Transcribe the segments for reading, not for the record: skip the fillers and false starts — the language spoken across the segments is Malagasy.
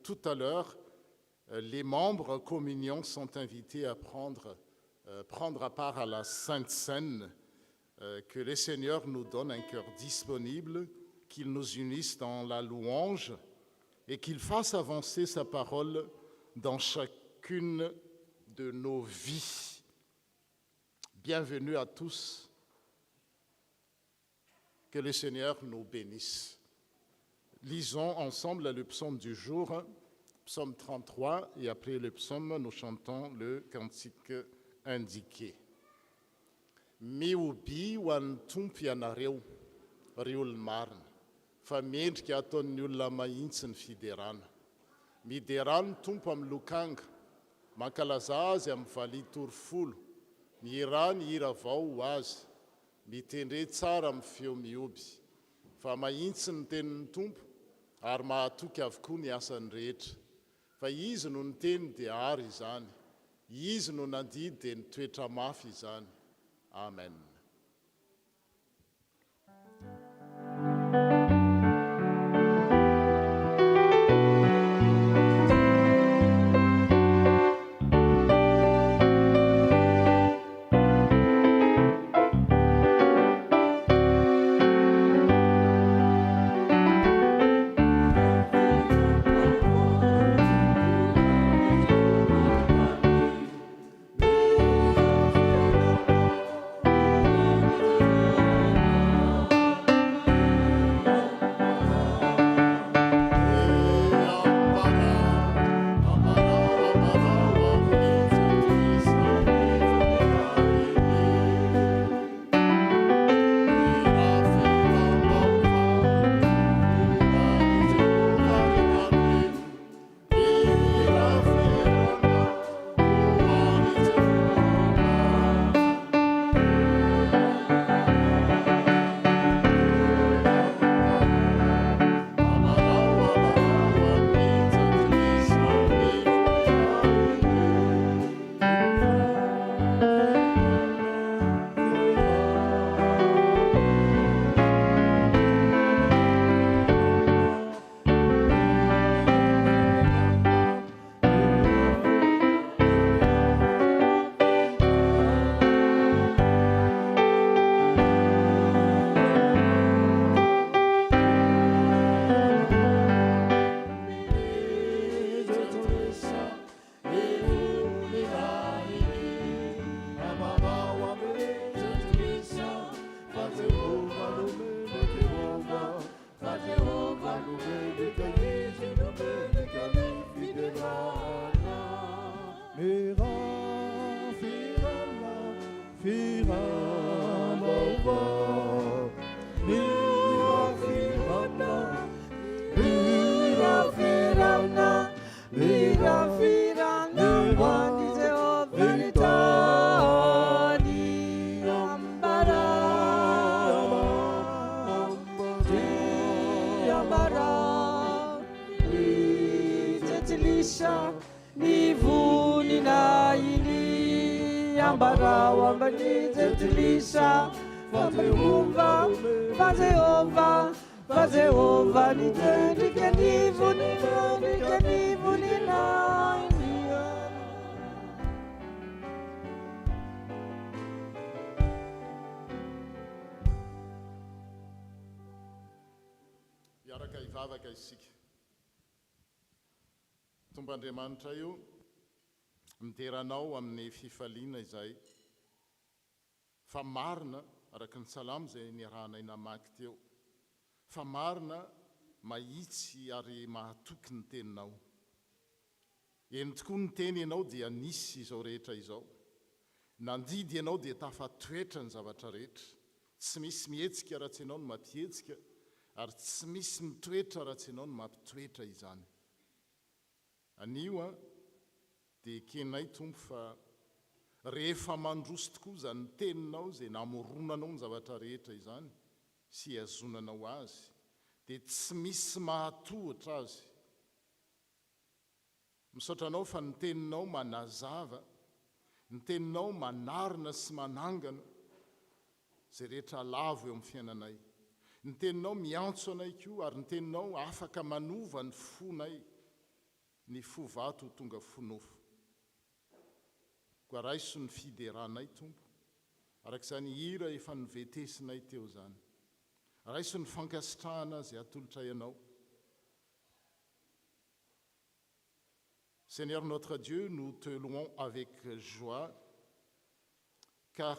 Tout à l'heure, les membres communion sont invités à prendre à part à la Sainte Seine, que le Seigneur nous donne un cœur disponible, qu'il nous unisse dans la louange et qu'il fasse avancer sa parole dans chacune de nos vies. Bienvenue à tous. Que le Seigneur nous bénisse. Lisons ensemble le psaume du jour, psaume 33, et après le psaume, nous chantons le cantique indiqué. Miobi wan tompo ianareo, ry olona marina, fa mendrika ataon'ny olona mahitsy ny fiderana. Miderano tompo amin'ny lokanga, mankalaza azy amin'ny valia torofolo, mihira ny hira vao ho azy, mitendre tsara amin'ny feo mioby, fa mahitsy ny tenin'ny tompo, ary mahatoky avokoa ny asany rehetra. Fa izy no niteny dia ary izany, izy no nandidy dia nitoetra mafy izany. Amen. Miaraka hivavaka isika. Tombandriamanitra io miteranao amin'ny fifaliana izay. Fa marina araka ny salamo izay niarahanay namaky teo. Fa marina mahitsy ary mahatoky ny teninao. Eny tokoa ny teny ianao dia nisy izao rehetra izao. Nandidy ianao dia tafatoetra ny zavatra rehetra. Tsy misy mihetsika raha tsy ianao no mampihetsika, ary tsy misy mitoetra raha tsy ianao no mampitoetra izany. Anio dia kenay tompo fa rehefa mandroso tokoa zany teninao izay namoronanao ny zavatra rehetra izany sy azonanao azy, dia tsy misy mahatohatra azy. Misaotra anao fa ny teninao manazava, ny teninao manarina sy manangana izay rehetra lavo eo amin'ny fiainanay. Ny teninao miantso anay koa, ary ny teninao afaka manova ny fonay. ny fovato ho tonga fonofo koa raiso ny fideranay tompo arak'izany hira efa nivetesinay teo zany raiso ny fankasitrahana zay atolotra ianao. Seigneur notre Dieu, nous te louons avec joie car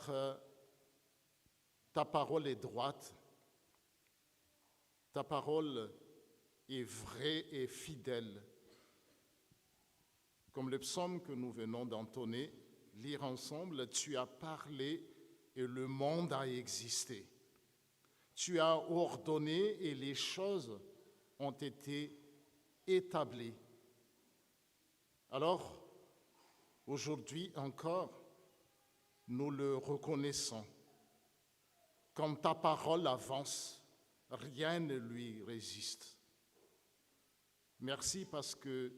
ta parole est droite, ta parole est vraie et fidèle. Comme le psaume que nous venons d'entonner, lire ensemble, tu as parlé et le monde a existé. Tu as ordonné et les choses ont été établies. Alors, aujourd'hui encore, nous le reconnaissons. Comme ta parole avance, rien ne lui résiste. Merci parce que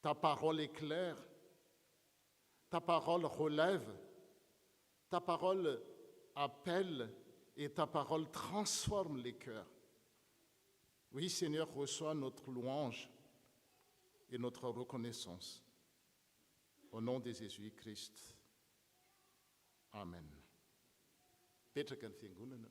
ta parole est claire, ta parole relève, ta parole appelle et ta parole transforme les cœurs. Oui, Seigneur, reçois notre louange et notre reconnaissance. Au nom de Jésus-Christ. Amen. Petraka ny fiangonana.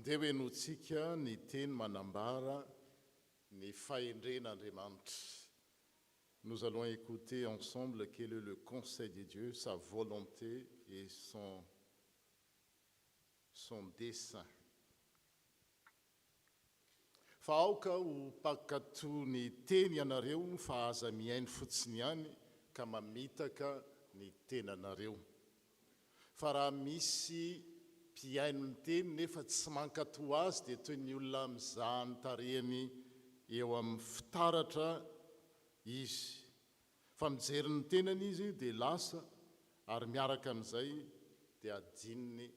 Dia hoenotsika ny teny manambara ny fahendren'Andriamanitra. Nous allons écouter ensemble quel est le conseil de Dieu, sa volonté et son dessein. Fa aoka ho mpakato ny teny ianareo fa aza mihainy fotsiny ihany ka mamitaka ny tenanareo. Fa raha misy mpihaino ny teny nefa tsy mankato azy dia toy ny olona mizaha ny tarehiny eo amin'ny fitaratra izy. Fa mijery ny tenany izy dia lasa ary miaraka amin'izay dia adininy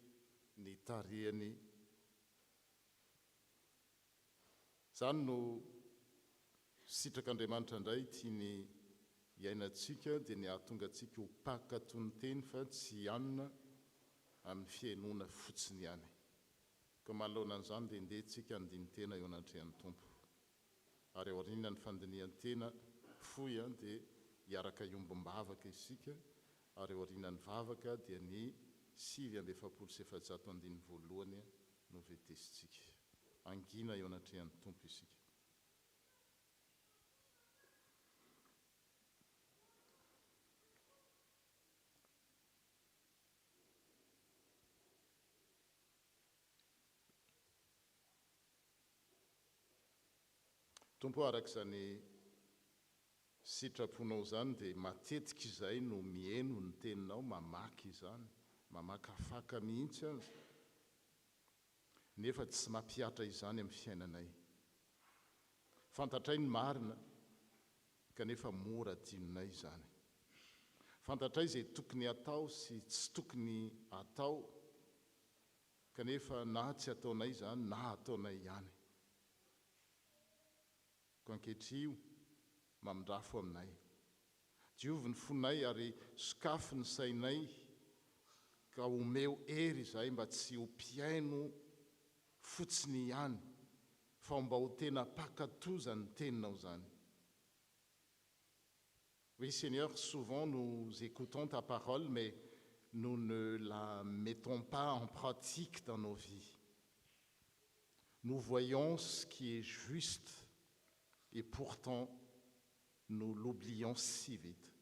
ny tarehiny. Zany no sitrak'Andriamanitra indray tiany hiainantsika dia ny ahatonga antsika ho mpakato ny teny fa tsy hianona amin'ny fiainoana fotsiny ihany. Ka manoloana an'izany dia ndehantsika andiny tena eo anatrehan'ny Tompo. Ary aoriana ny fandinihan'ny tena fohy dia hiaraka iombom-bavaka isika, ary aoriana ny vavaka dia ny 5:700 voalohany no vetesitsika. Angina eo anatrehan'ny Tompo isika. Tompo arak'izany sitraponao zany dia matetika izay no mihaino ny teninao, mamaky izany, mamakafaka mihitsy azy, nefa tsy mampiatra izany amin'ny fiainanay. Fantatray ny marina kanefa mora adinonay izany. Fantatray izay tokony atao sy tsy tokony atao kanefa na tsy ataonay izany na ataonay ihany. Ko ankehitriny mamindrafo aminay. Diovy ny fonay ary sokafo ny sainay ka homeo hery izay mba tsy ho mpiaino fotsiny ihany fa mba ho tena pakatozany teninao zany. Oui, Seigneur, souvent nous écoutons ta parole, mais nous ne la mettons pas en pratique dans nos vies. Nous voyons ce qui est juste et pourtant nous l'oublions si vite.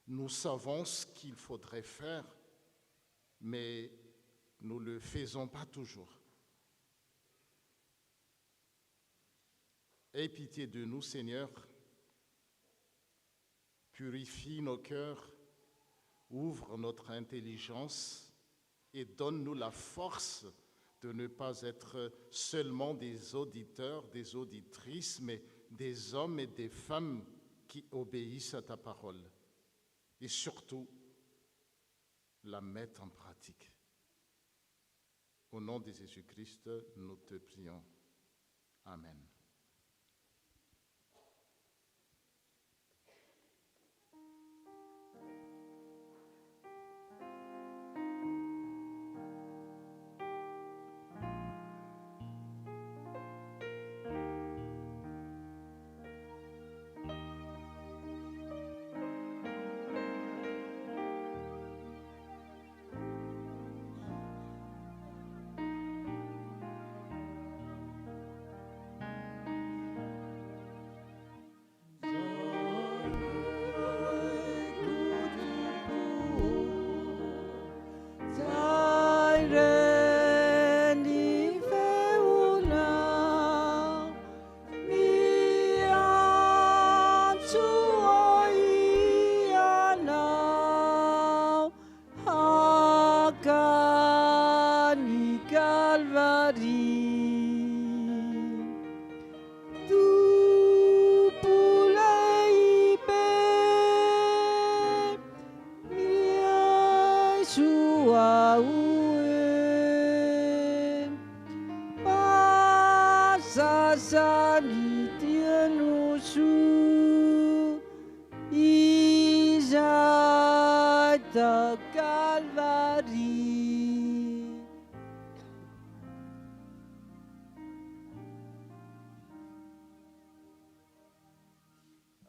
Nous savons ce qu'il faudrait faire, mais nous ne le faisons pas toujours. Aie pitié de nous, Seigneur. Purifie nos cœurs, ouvre notre intelligence et donne-nous la force de ne pas être seulement des auditeurs, des auditrices, mais des hommes et des femmes qui obéissent à ta parole. Et surtout, la mettre en pratique. Au nom de Jésus-Christ, nous te prions. Amen.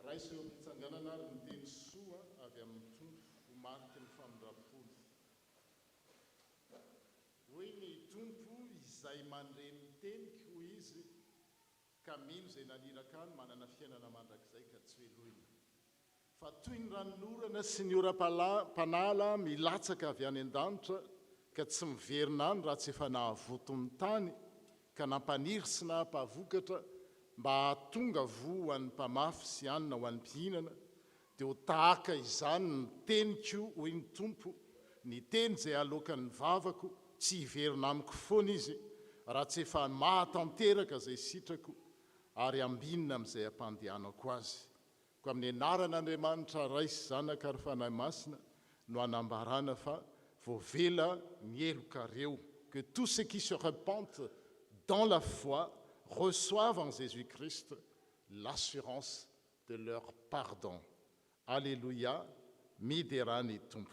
Raisy mitsanganana ary ny teny soa avy amin'ny tompo ho mariky ny famindram-polo. Hoy ny tompo izay mandreny teniko izy ka mino izay naniraka any manana fiainana mandrakizay ka tsy hoelohina. Fa toy ny ranonorana sy ny oram-panala milatsaka avy any an-danitra ka tsy miverina any raha tsy efa nahavotony tany ka nampaniry sy nahampavokatra mba hahatonga vo ho an'ny mpamafy sy anina ho an'ny mpihinana, dia ho tahaka izany ny teniko hoy ny tompo, ny teny izay alokan'ny vavako, tsy hiverina amiko foana izy, raha tsy efa mahatanteraka izay sitrako, ary ambinina amin'izay ampandehanako azy. Ko amin'ny anaran'Andriamanitra raisy zanaka ary fanahy masina no anambarana fa voavela ny elokareo, que tous ceux qui se repentent dans la foi reçoivent en Jésus-Christ l'assurance de leur pardon. Alléluia, miderani tompo.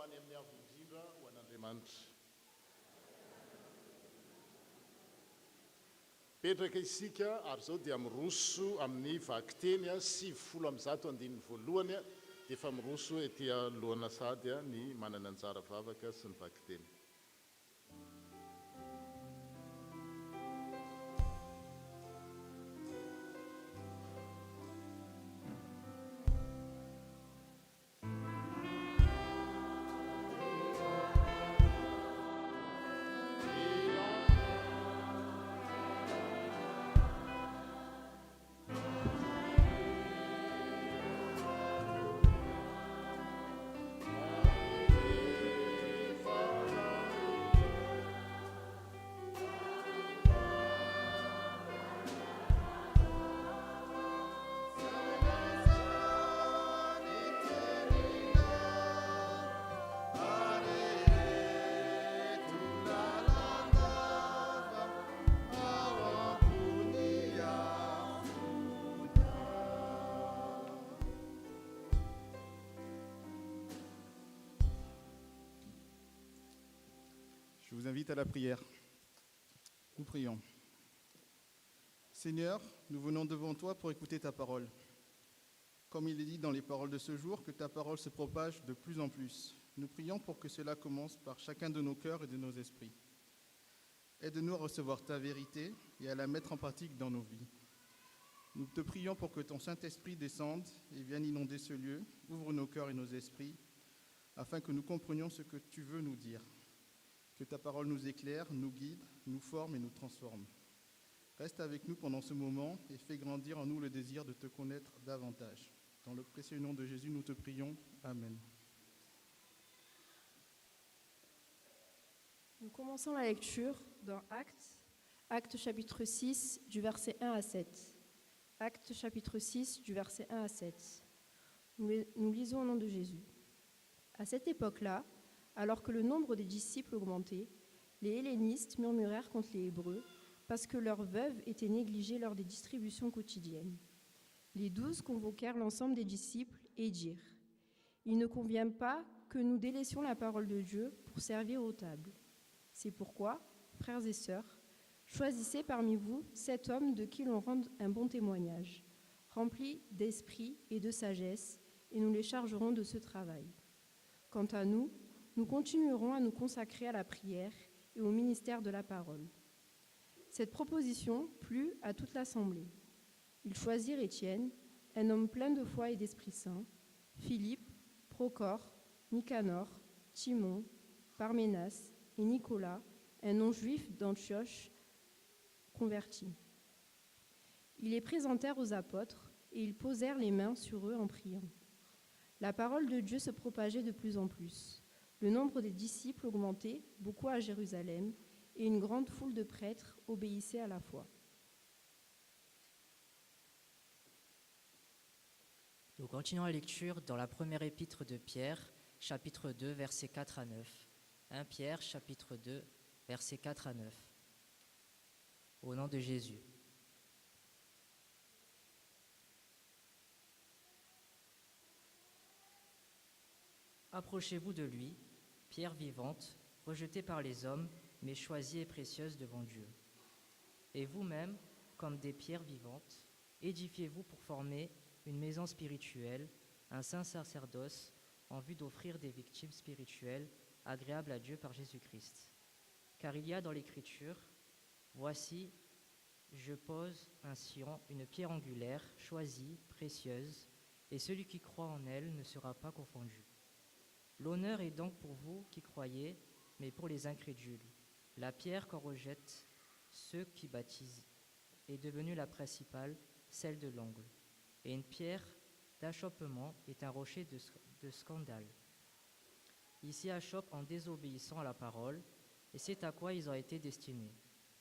any amin'ny avo indrindra ho an'Andriamanitra. Petraka isika ary zao dia miroso amin'ny vakiteny 7:1 dia efa miroso etỳ alohana sady ny manana anjara vavaka sy ny vakiteny. Je vous invite à la prière. Nous prions. Seigneur, nous venons devant toi pour écouter ta parole. Comme il est dit dans les paroles de ce jour, que ta parole se propage de plus en plus. Nous prions pour que cela commence par chacun de nos cœurs et de nos esprits. Aide-nous à recevoir ta vérité et à la mettre en pratique dans nos vies. Nous te prions pour que ton Saint-Esprit descende et vienne inonder ce lieu, ouvre nos cœurs et nos esprits, afin que nous comprenions ce que tu veux nous dire. Que ta parole nous éclaire, nous guide, nous forme et nous transforme. Reste avec nous pendant ce moment et fais grandir en nous le désir de te connaître davantage. Dans le précieux nom de Jésus, nous te prions. Amen. Nous commençons la lecture dans Actes chapitre 6, du verset 1 à 7. Actes chapitre 6, du verset 1 à 7. Nous lisons au nom de Jésus. À cette époque-là, alors que le nombre des disciples augmentait, les hellénistes murmurèrent contre les Hébreux parce que leurs veuves étaient négligées lors des distributions quotidiennes. Les 12 convoquèrent l'ensemble des disciples et dirent : « Il ne convient pas que nous délaissions la parole de Dieu pour servir aux tables. C'est pourquoi, frères et sœurs, choisissez parmi vous 7 hommes de qui l'on rende un bon témoignage, remplis d'esprit et de sagesse, et nous les chargerons de ce travail. Quant à nous, nous continuerons à nous consacrer à la prière et au ministère de la parole. » Cette proposition plut à toute l'assemblée. Ils choisirent Étienne, un homme plein de foi et d'Esprit Saint, Philippe, Procore, Nicanor, Timon, Parménas et Nicolas, un non-juif d'Antioche converti. Ils les présentèrent aux apôtres et ils posèrent les mains sur eux en priant. La parole de Dieu se propageait de plus en plus. Le nombre des disciples augmentait beaucoup à Jérusalem et une grande foule de prêtres obéissait à la foi. Nous continuons la lecture dans la première épître de Pierre, chapitre 2, versets 4 à 9. 1 Pierre, chapitre 2, versets 4 à 9. Au nom de Jésus. Approchez-vous de lui, pierre vivante, rejetée par les hommes, mais choisie et précieuse devant Dieu. Et vous-même, comme des pierres vivantes, édifiez-vous pour former une maison spirituelle, un saint sacerdoce, en vue d'offrir des victimes spirituelles agréables à Dieu par Jésus-Christ. Car il y a dans l'Écriture, « Voici, je pose un Sion, une pierre angulaire, choisie, précieuse, et celui qui croit en elle ne sera pas confondu. » L'honneur est donc pour vous qui croyez, mais pour les incrédules. La pierre qu'en rejettent ceux qui baptisent est devenue la principale, celle de l'angle. Et une pierre d'achoppement est un rocher de scandale. Ils s'y achoppent en désobéissant à la parole, et c'est à quoi ils ont été destinés.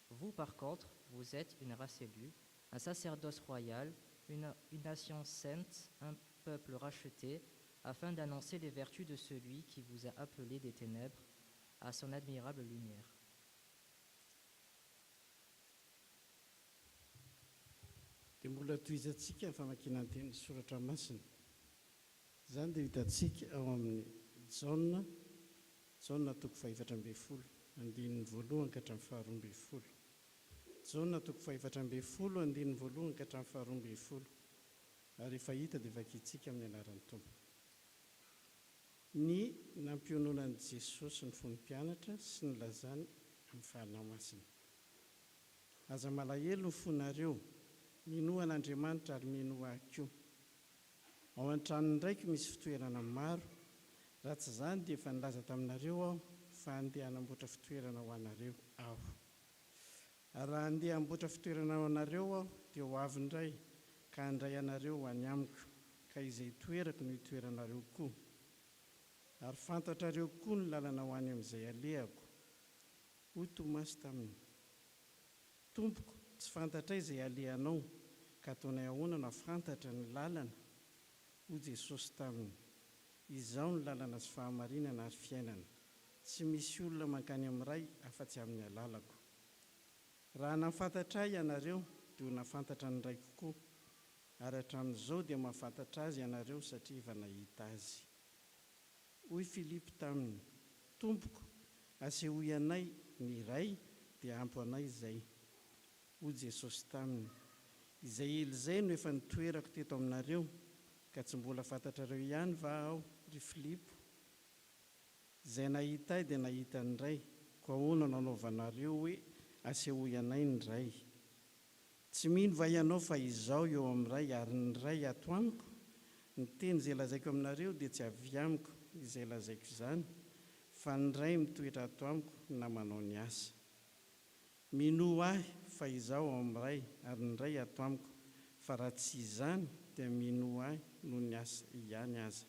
Vous, par contre, vous êtes une race élue, un sacerdoce royal, une nation sainte, un peuple racheté, afin d'annoncer les vertus de celui qui vous a appelé des ténèbres à son admirable lumière. Dia mbola toizantsika famakina ny teny soratra masina. Izany dia hitantsika ao amin'ny Jaona jaona toko faefatra ambe folo andininy voalohany ka hatramin'ny faharoambe folo jaona toko faefatra ambe folo andininy voalohany ka hatramin'ny faharoambe folo ary efa hita dia vakitsika amin'ny anaran'ny tompo ny nampiononan'i jesosy ny fony mpianatra sy ny lazany amin'ny fahanao masina aza malahelo ny fonareo minohan'Andriamanitra ary minoha koa ao an-tranony ndraiky misy fitoerana maro raha tsy izany dia efa nilaza taminareo aho fa andeha hanamboatra fitoerana ho anareo aho ary raha andeha hamboatra fitoerana ho anareo aho dia ho avy indray ka handray anareo ho any amiko ka izay toerako no hitoeranareo koa ary fantatrareo koa ny lalana ho any amin'izay alehako hoy Tomasy taminy tompoko tsy fantatray izay alehanao ka ataonay ahoana no hafantatra ny lalana hoy Jesosy taminy izaho ny lalana sy fahamarinana ary fiainana tsy misy olona mankany amin'iray afa-tsy amin'ny alalako raha nafantatra ianareo dia ho nafantatra ny ray kokoa ary hatramin'izao dia mahafantatra azy ianareo satria efa nahita azy hoy Filipo taminy tompoko asehoy anay ny ray dia ampy anay izay hoy Jesosy taminy izay ely izay no efa nitoerako teto aminareo ka tsy mbola fantatrareo ihany va aho ry Filipo izay nahita ahy dia nahita ny ray ko ahoana no anaovanareo hoe asehoy anay ny ray tsy mino va ianao fa izaho eo amin'ny ray ary ny ray ato amiko ny teny izay lazaiko aminareo dia tsy avy amiko izay lazaiko izany fa ny ray mitoetra ato amiko na manao ny asa minoa ahy fa izaho ao amin'ny ray ary ny ray ato amiko fa raha tsy izany dia minoa ahy noho ny asa ihany aza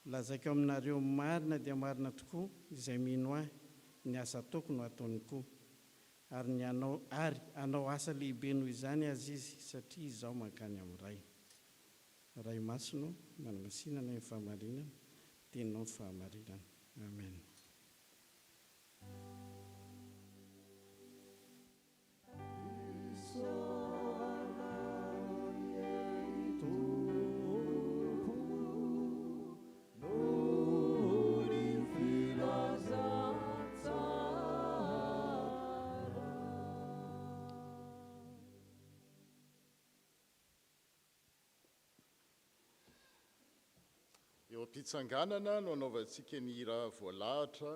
lazaiko aminareo marina dia marina tokoa izay mino ahy ny asa ataoko no ataony koa ary anao asa lehibe noho izany azy izy satria izaho mankany amin'ny ray masino manamasinana amin'ny fahamarinana teninao ny fahamarinana amen eo am-pitsanganana no anaovantsika ny hira voalahatra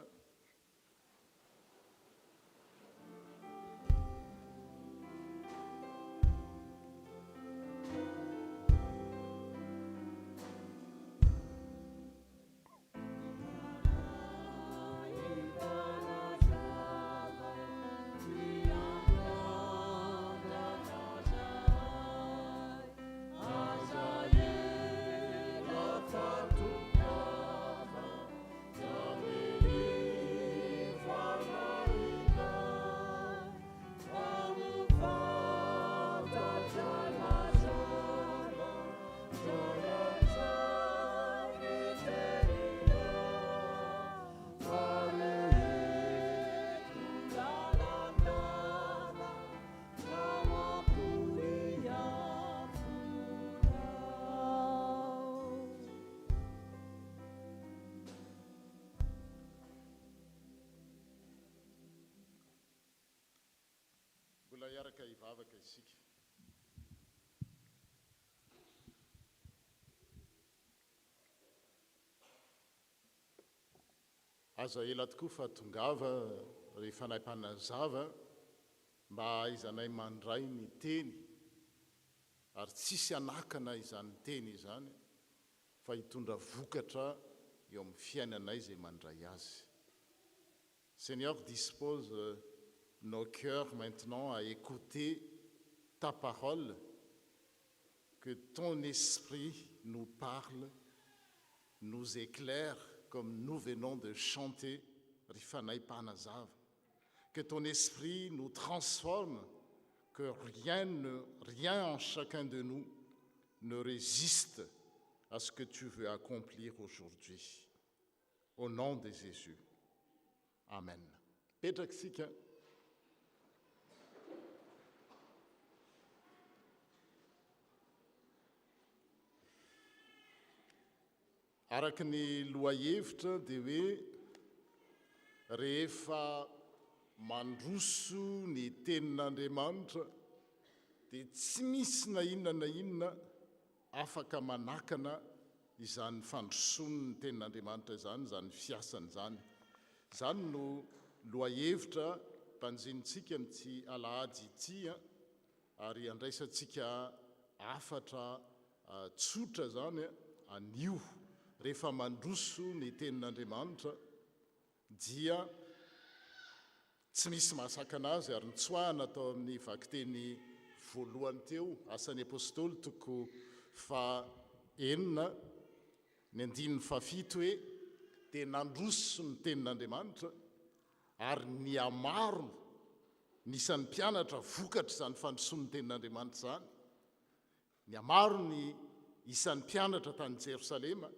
mbola iaraka hivavaka isika aza ela tokoa fa tongava rehefa naim-panazava mba izanay mandray ny teny ary tsisy anakana izany teny izany fa hitondra vokatra eo amin'ny fiainanay izay mandray azy. Seigneur, dispose nos cœurs maintenant à écouter ta parole, que ton esprit nous parle, nous éclaire comme nous venons de chanter Rifanai Panazav, que ton esprit nous transforme, que rien en chacun de nous ne résiste à ce que tu veux accomplir aujourd'hui. Au nom de Jésus. Amen. Petraksika. Araka ny lohahevitra dia hoe rehefa mandroso ny tenin'Andriamanitra dia tsy misy na inona na inona afaka manakana izany fandrosony ny tenin'Andriamanitra izany, izany fiasany izany. Izany no lohahevitra mpanjinitsika n'ity alahady ity, ary andraisantsika afatra tsotra izany anio rehefa mandroso ny tenin'Andriamanitra dia tsy misy mahasakana azy. Ary nitsoahana tao amin'ny vakiteny voalohany teo, Asan'ny Apôstôly 4:9, ny 7 hoe dia nandroso ny tenin'Andriamanitra ary ny amaro nisan'ny mpianatra vokatra izany fandroson'ny tenin'Andriamanitra izany. Ny amaro ny isan'ny mpianatra tany Jerosalema,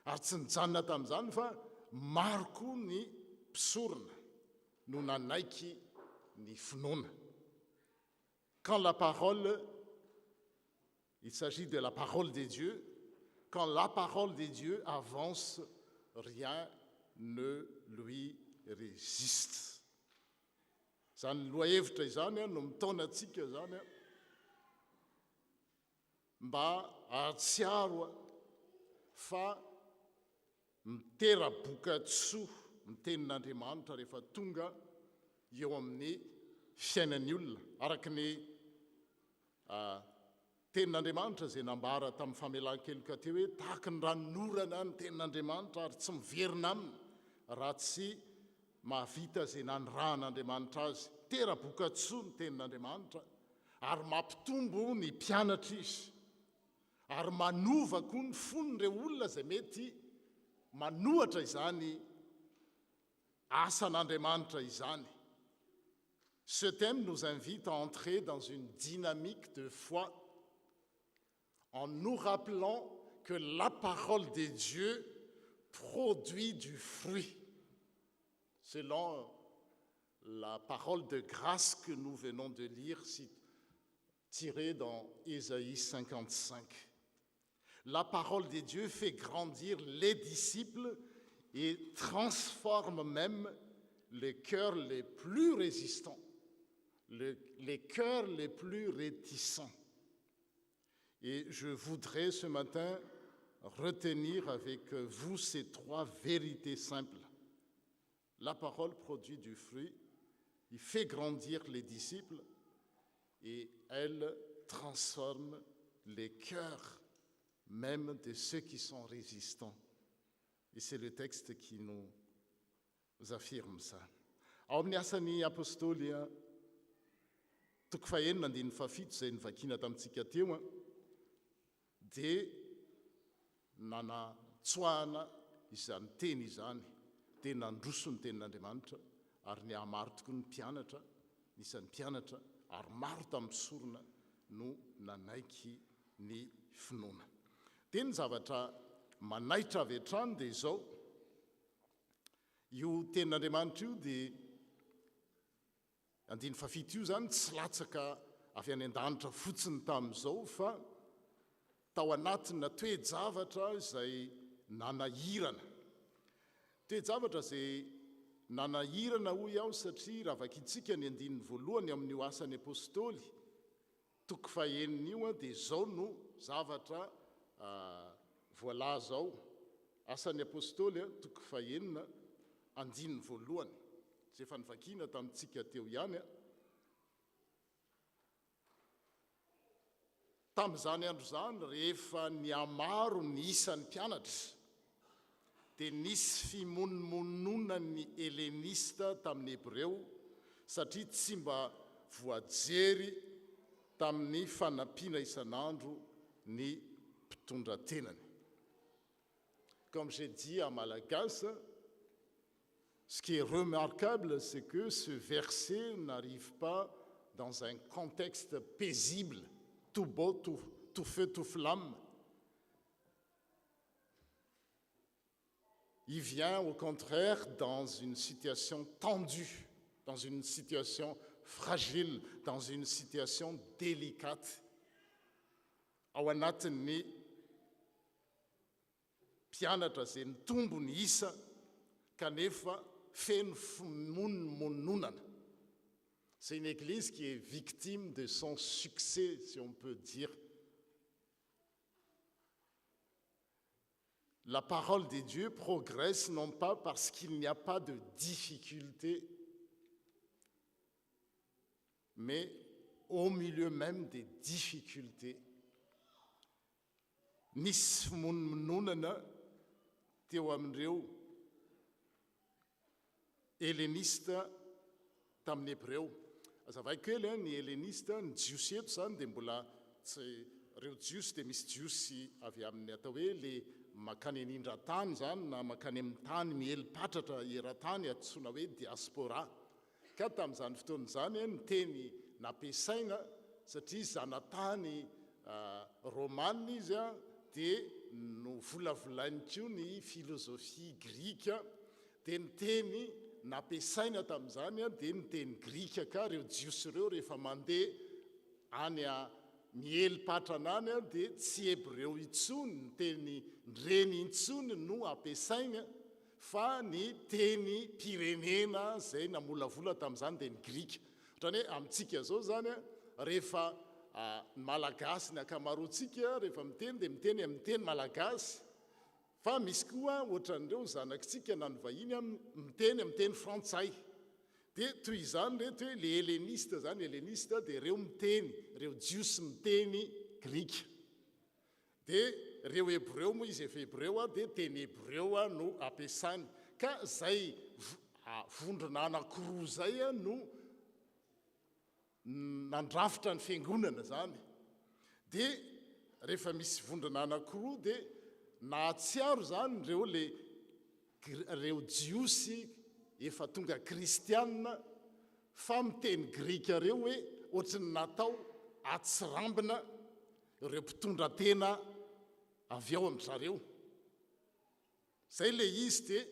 ary tsy nijanona tamin'izany fa maro koa ny mpisorona no nanaiky ny finoana. Quand la parole, il s'agit de la parole de Dieu, quand la parole de Dieu avance, rien ne lui résiste. Izany lohahevitra izany no mitaona antsika izany mba ahatsiaro fa mitera-boka-tsoa ny tenin'Andriamanitra rehefa tonga eo amin'ny fiainan'ny olona, araka ny tenin'Andriamanitra izay nambara tamin'ny famelan-keloka teo hoe tahaka ny ranonorana ny tenin'Andriamanitra ary tsy miverina aminy raha tsy mahavita izay nanirahan'Andriamanitra azy. Tera-boka-tsoa ny tenin'Andriamanitra ary mampitombo ny mpianatra izy, ary manova koa ny fon'ireo olona izay mety manohatra izany asan'Andriamanitra izany. Ce thème nous invite à entrer dans une dynamique de foi en nous rappelant que la parole de Dieu produit du fruit, selon la parole de grâce que nous venons de lire, tirée dans Ésaïe 55. La parole de Dieu fait grandir les disciples et transforme même les cœurs les plus résistants, les cœurs les plus réticents. Et je voudrais ce matin retenir avec vous ces 3 vérités simples. La parole produit du fruit, il fait grandir les disciples et elle transforme les cœurs même de ceux qui sont résistants. Et c'est le texte qui nous affirme ça. Ao amin'ny Asan'ny Apôstôly 4:9-7 izay nivakina tamintsika teo, dia nanatsoahana izany teny izany, dia nandroso ny tenin'Andriamanitra, ary ny amaro tokoa ny mpianatra, nisan'ny mpianatra, ary maro tamin'ny mpisorona no nanaiky ny finoana. Dia ny zavatra manaitra avy hatrany dia izao, io tenin'Andriamanitra io dia 7 io zany tsy latsaka avy any an-danitra fotsiny tamin'izao, fa tao anatina toe-javatra izay nanahirana. Toe-javatra izay nanahirana hoy aho, satria raha vakitsika ny 1 amin'io Asan'ny Apôstôly 9 dia izao no zavatra voalaza ao. Asan'ny Apôstôly 9:1 zay efa nivakina tamintsika teo ihany. Tamin'izany andro izany, rehefa ny amaro ny isan'ny mpianatra, dia nisy fimonomonona ny helenista tamin'ny Hebreo, satria tsy mba voajery tamin'ny fanampiana isan'andro ny mpitondran-tenany. Comme j'ai dit en malagasy, ce qui est remarquable, c'est que ce verset n'arrive pas dans un contexte paisible, tout beau, tout feu, tout flamme. Il vient au contraire dans une situation tendue, dans une situation fragile, dans une situation délicate. Ao anatin'ny mpianatra izay nitombo ny isa, kanefa feno fimonomononana. C'est une église qui est victime de son succès, si on peut dire. La parole de Dieu progresse non pas parce qu'il n'y a pas de difficultés, mais au milieu même des difficultés. Nisy fimonomononana teo amin'ireo helénista tamin'ny hébreo. Azavay kely ny helénista ny jiosy eto zany dia mbola tsy reo jiosy dia misy jiosy avy amin'ny atao hoe le makany anindran-tany zany na makany amin'ny tany mielipatratra eran-tany antsoina hoe diaspora. Ka tamin'izany fotoana izany ny teny nampiasaina satria zanatany romanina izy a dia no volavolainy koa ny filozofia grika dia ny teny nampiasaina tamin'izany a dia ny teny grika ka reo jiosy ireo rehefa mandeha any a mielipatrana any a dia tsy hebreo intsony ny teny reny intsony no ampiasaina fa ny teny pirenena zay namolavola tamin'izany dia ny grika. Ohatrany hoe amintsika zao zany a rehefa ny malagasy ny akamaroantsika rehefa miteny dia miteny amin'ny teny malagasy, fa misy koa ohatran'ireo zanakitsika na ny vahiny a miteny amin'ny teny frantsay. Dia toy izany reto hoe le heléniste zany, heléniste dia reo miteny, reo jiosy miteny grika. Dia reo hébreo moa izy efa hébreo a dia teny hébreo a no ampiasany. Ka zay vondrona anankiroa zay a no nandrafitra ny fiangonana zany. Dia rehefa misy vondrona anankiroa dia nahatsiaro zany reo jiosy efa tonga kristianina fa miteny grika reo hoe ohatrany natao atsirambina ireo mpitondra tena avy ao amin'ny zareo. Zay le izy dia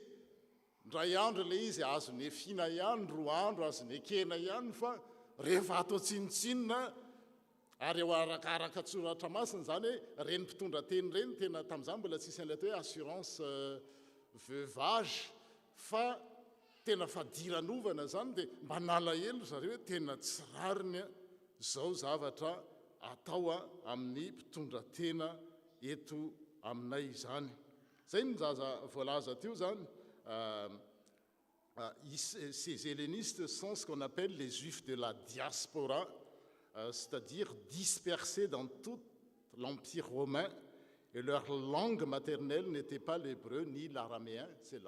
ndray andro le izy azony efina ihany, 2 andro azony ekena ihany, fa rehefa atao tsinotsinona ary eo arakaraka tsoratra masina zany hoe reny mpitondra teny reny tena tamin'izany mbola tsisy an'ilay atao hoe assurance veuvage, fa tena fadiranovana zany dia mba nalahelo zareo hoe tena tsy rariny zao zavatra atao amin'ny mpitondra tena eto aminay zany. Zay ny zaza voalaza teo zany. Ces hellénistes sont ce qu'on appelle les juifs de la diaspora, c'est-à-dire dispersés dans tout l'Empire romain, et leur langue maternelle n'était pas l'hébreu ni l'araméen, c'est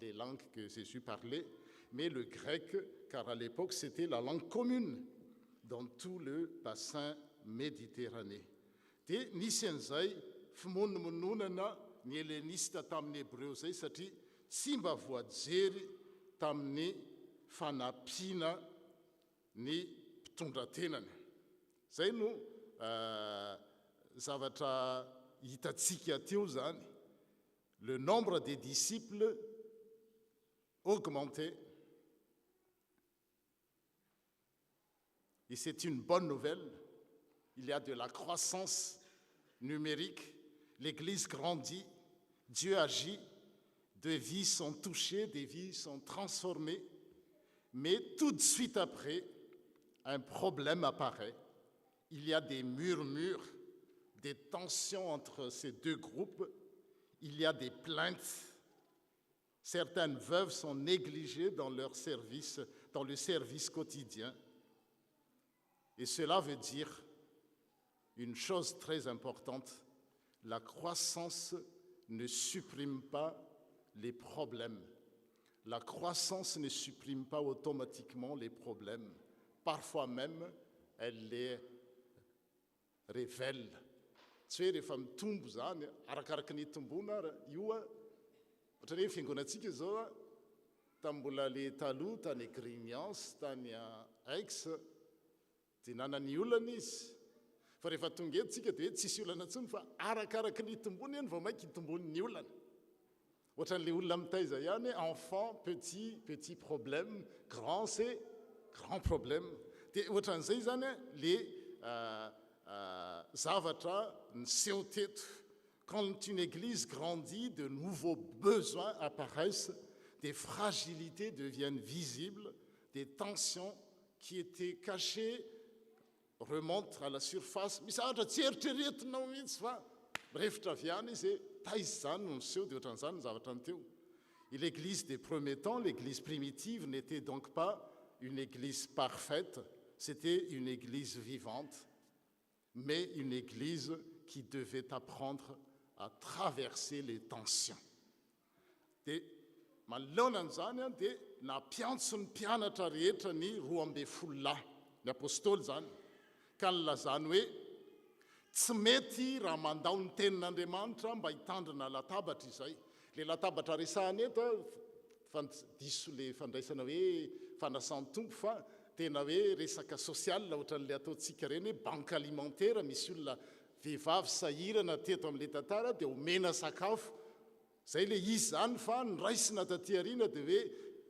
les langues que Jésus parlait, mais le grec, car à l'époque c'était la langue commune dans tout le bassin méditerranéen. Dia nisy an'izay fimonomononana ny heléniste tamin'ny hébreu zay satria tsy mba voajery tamin'ny fanampiana ny mpitondra tenany. Zay no zavatra hitatsika teo zany. Le nombre des disciples augmentait. Et c'est une bonne nouvelle. Il y a de la croissance numérique. L'Église grandit. Dieu agit. Des vies sont touchées, des vies sont transformées. Mais tout de suite après, un problème apparaît. Il y a des murmures, des tensions entre ces deux groupes. Il y a des plaintes. Certaines veuves sont négligées dans leur service, dans le service quotidien. Et cela veut dire une chose très importante. La croissance ne supprime pas les problèmes. La croissance ne supprime pas automatiquement les problèmes. Parfois même, elle les révèle. Tsy hoe rehefa mitombo zany arakaraka ny tombona io a ohatrany hoe fiangonantsika zao a tambola le taloha tany Grigniance tany Aix dia nanany olana izy, fa rehefa tonga eto tsika dia hoe tsisy olana intsony fa arakaraka ny tombony eny vao mainka itombon'ny olana. Ohatran'le olona mitaiza ihany enfant petit problème, grand c'est grand problème. Dia ohatran'izay zany le zavatra niseho teto. Quand une église grandit, de nouveaux besoins apparaissent, des fragilités deviennent visibles, des tensions qui étaient cachées remontent à la surface. Misahatra tsy eritreretinao mihitsy fa mirefitra avy any izy taizy zany no niseho dia ohatran'izany ny zavatra ny teo. Et l'église des premiers temps, l'église primitive, n'était donc pas une église parfaite, c'était une église vivante, mais une église qui devait apprendre à traverser les tensions. Dia manoloana an'izany a dia nampiantso ny mpianatra rehetra ny 12 lahy, ny apôstôly zany, ka nilazany hoe tsy mety raha mandao ny tenin'Andriamanitra mba hitandrina latabatra izay. Le latabatra resahany eto diso le fandraisana hoe fanasan-tompo fa tena hoe resaka sosial ohatran'le ataontsika reny hoe banque alimentaire, misy olona vehivavy sahirana teto amin'le tantara dia omena sakafo. Zay le izy zany fa niraisina taty aoriana dia hoe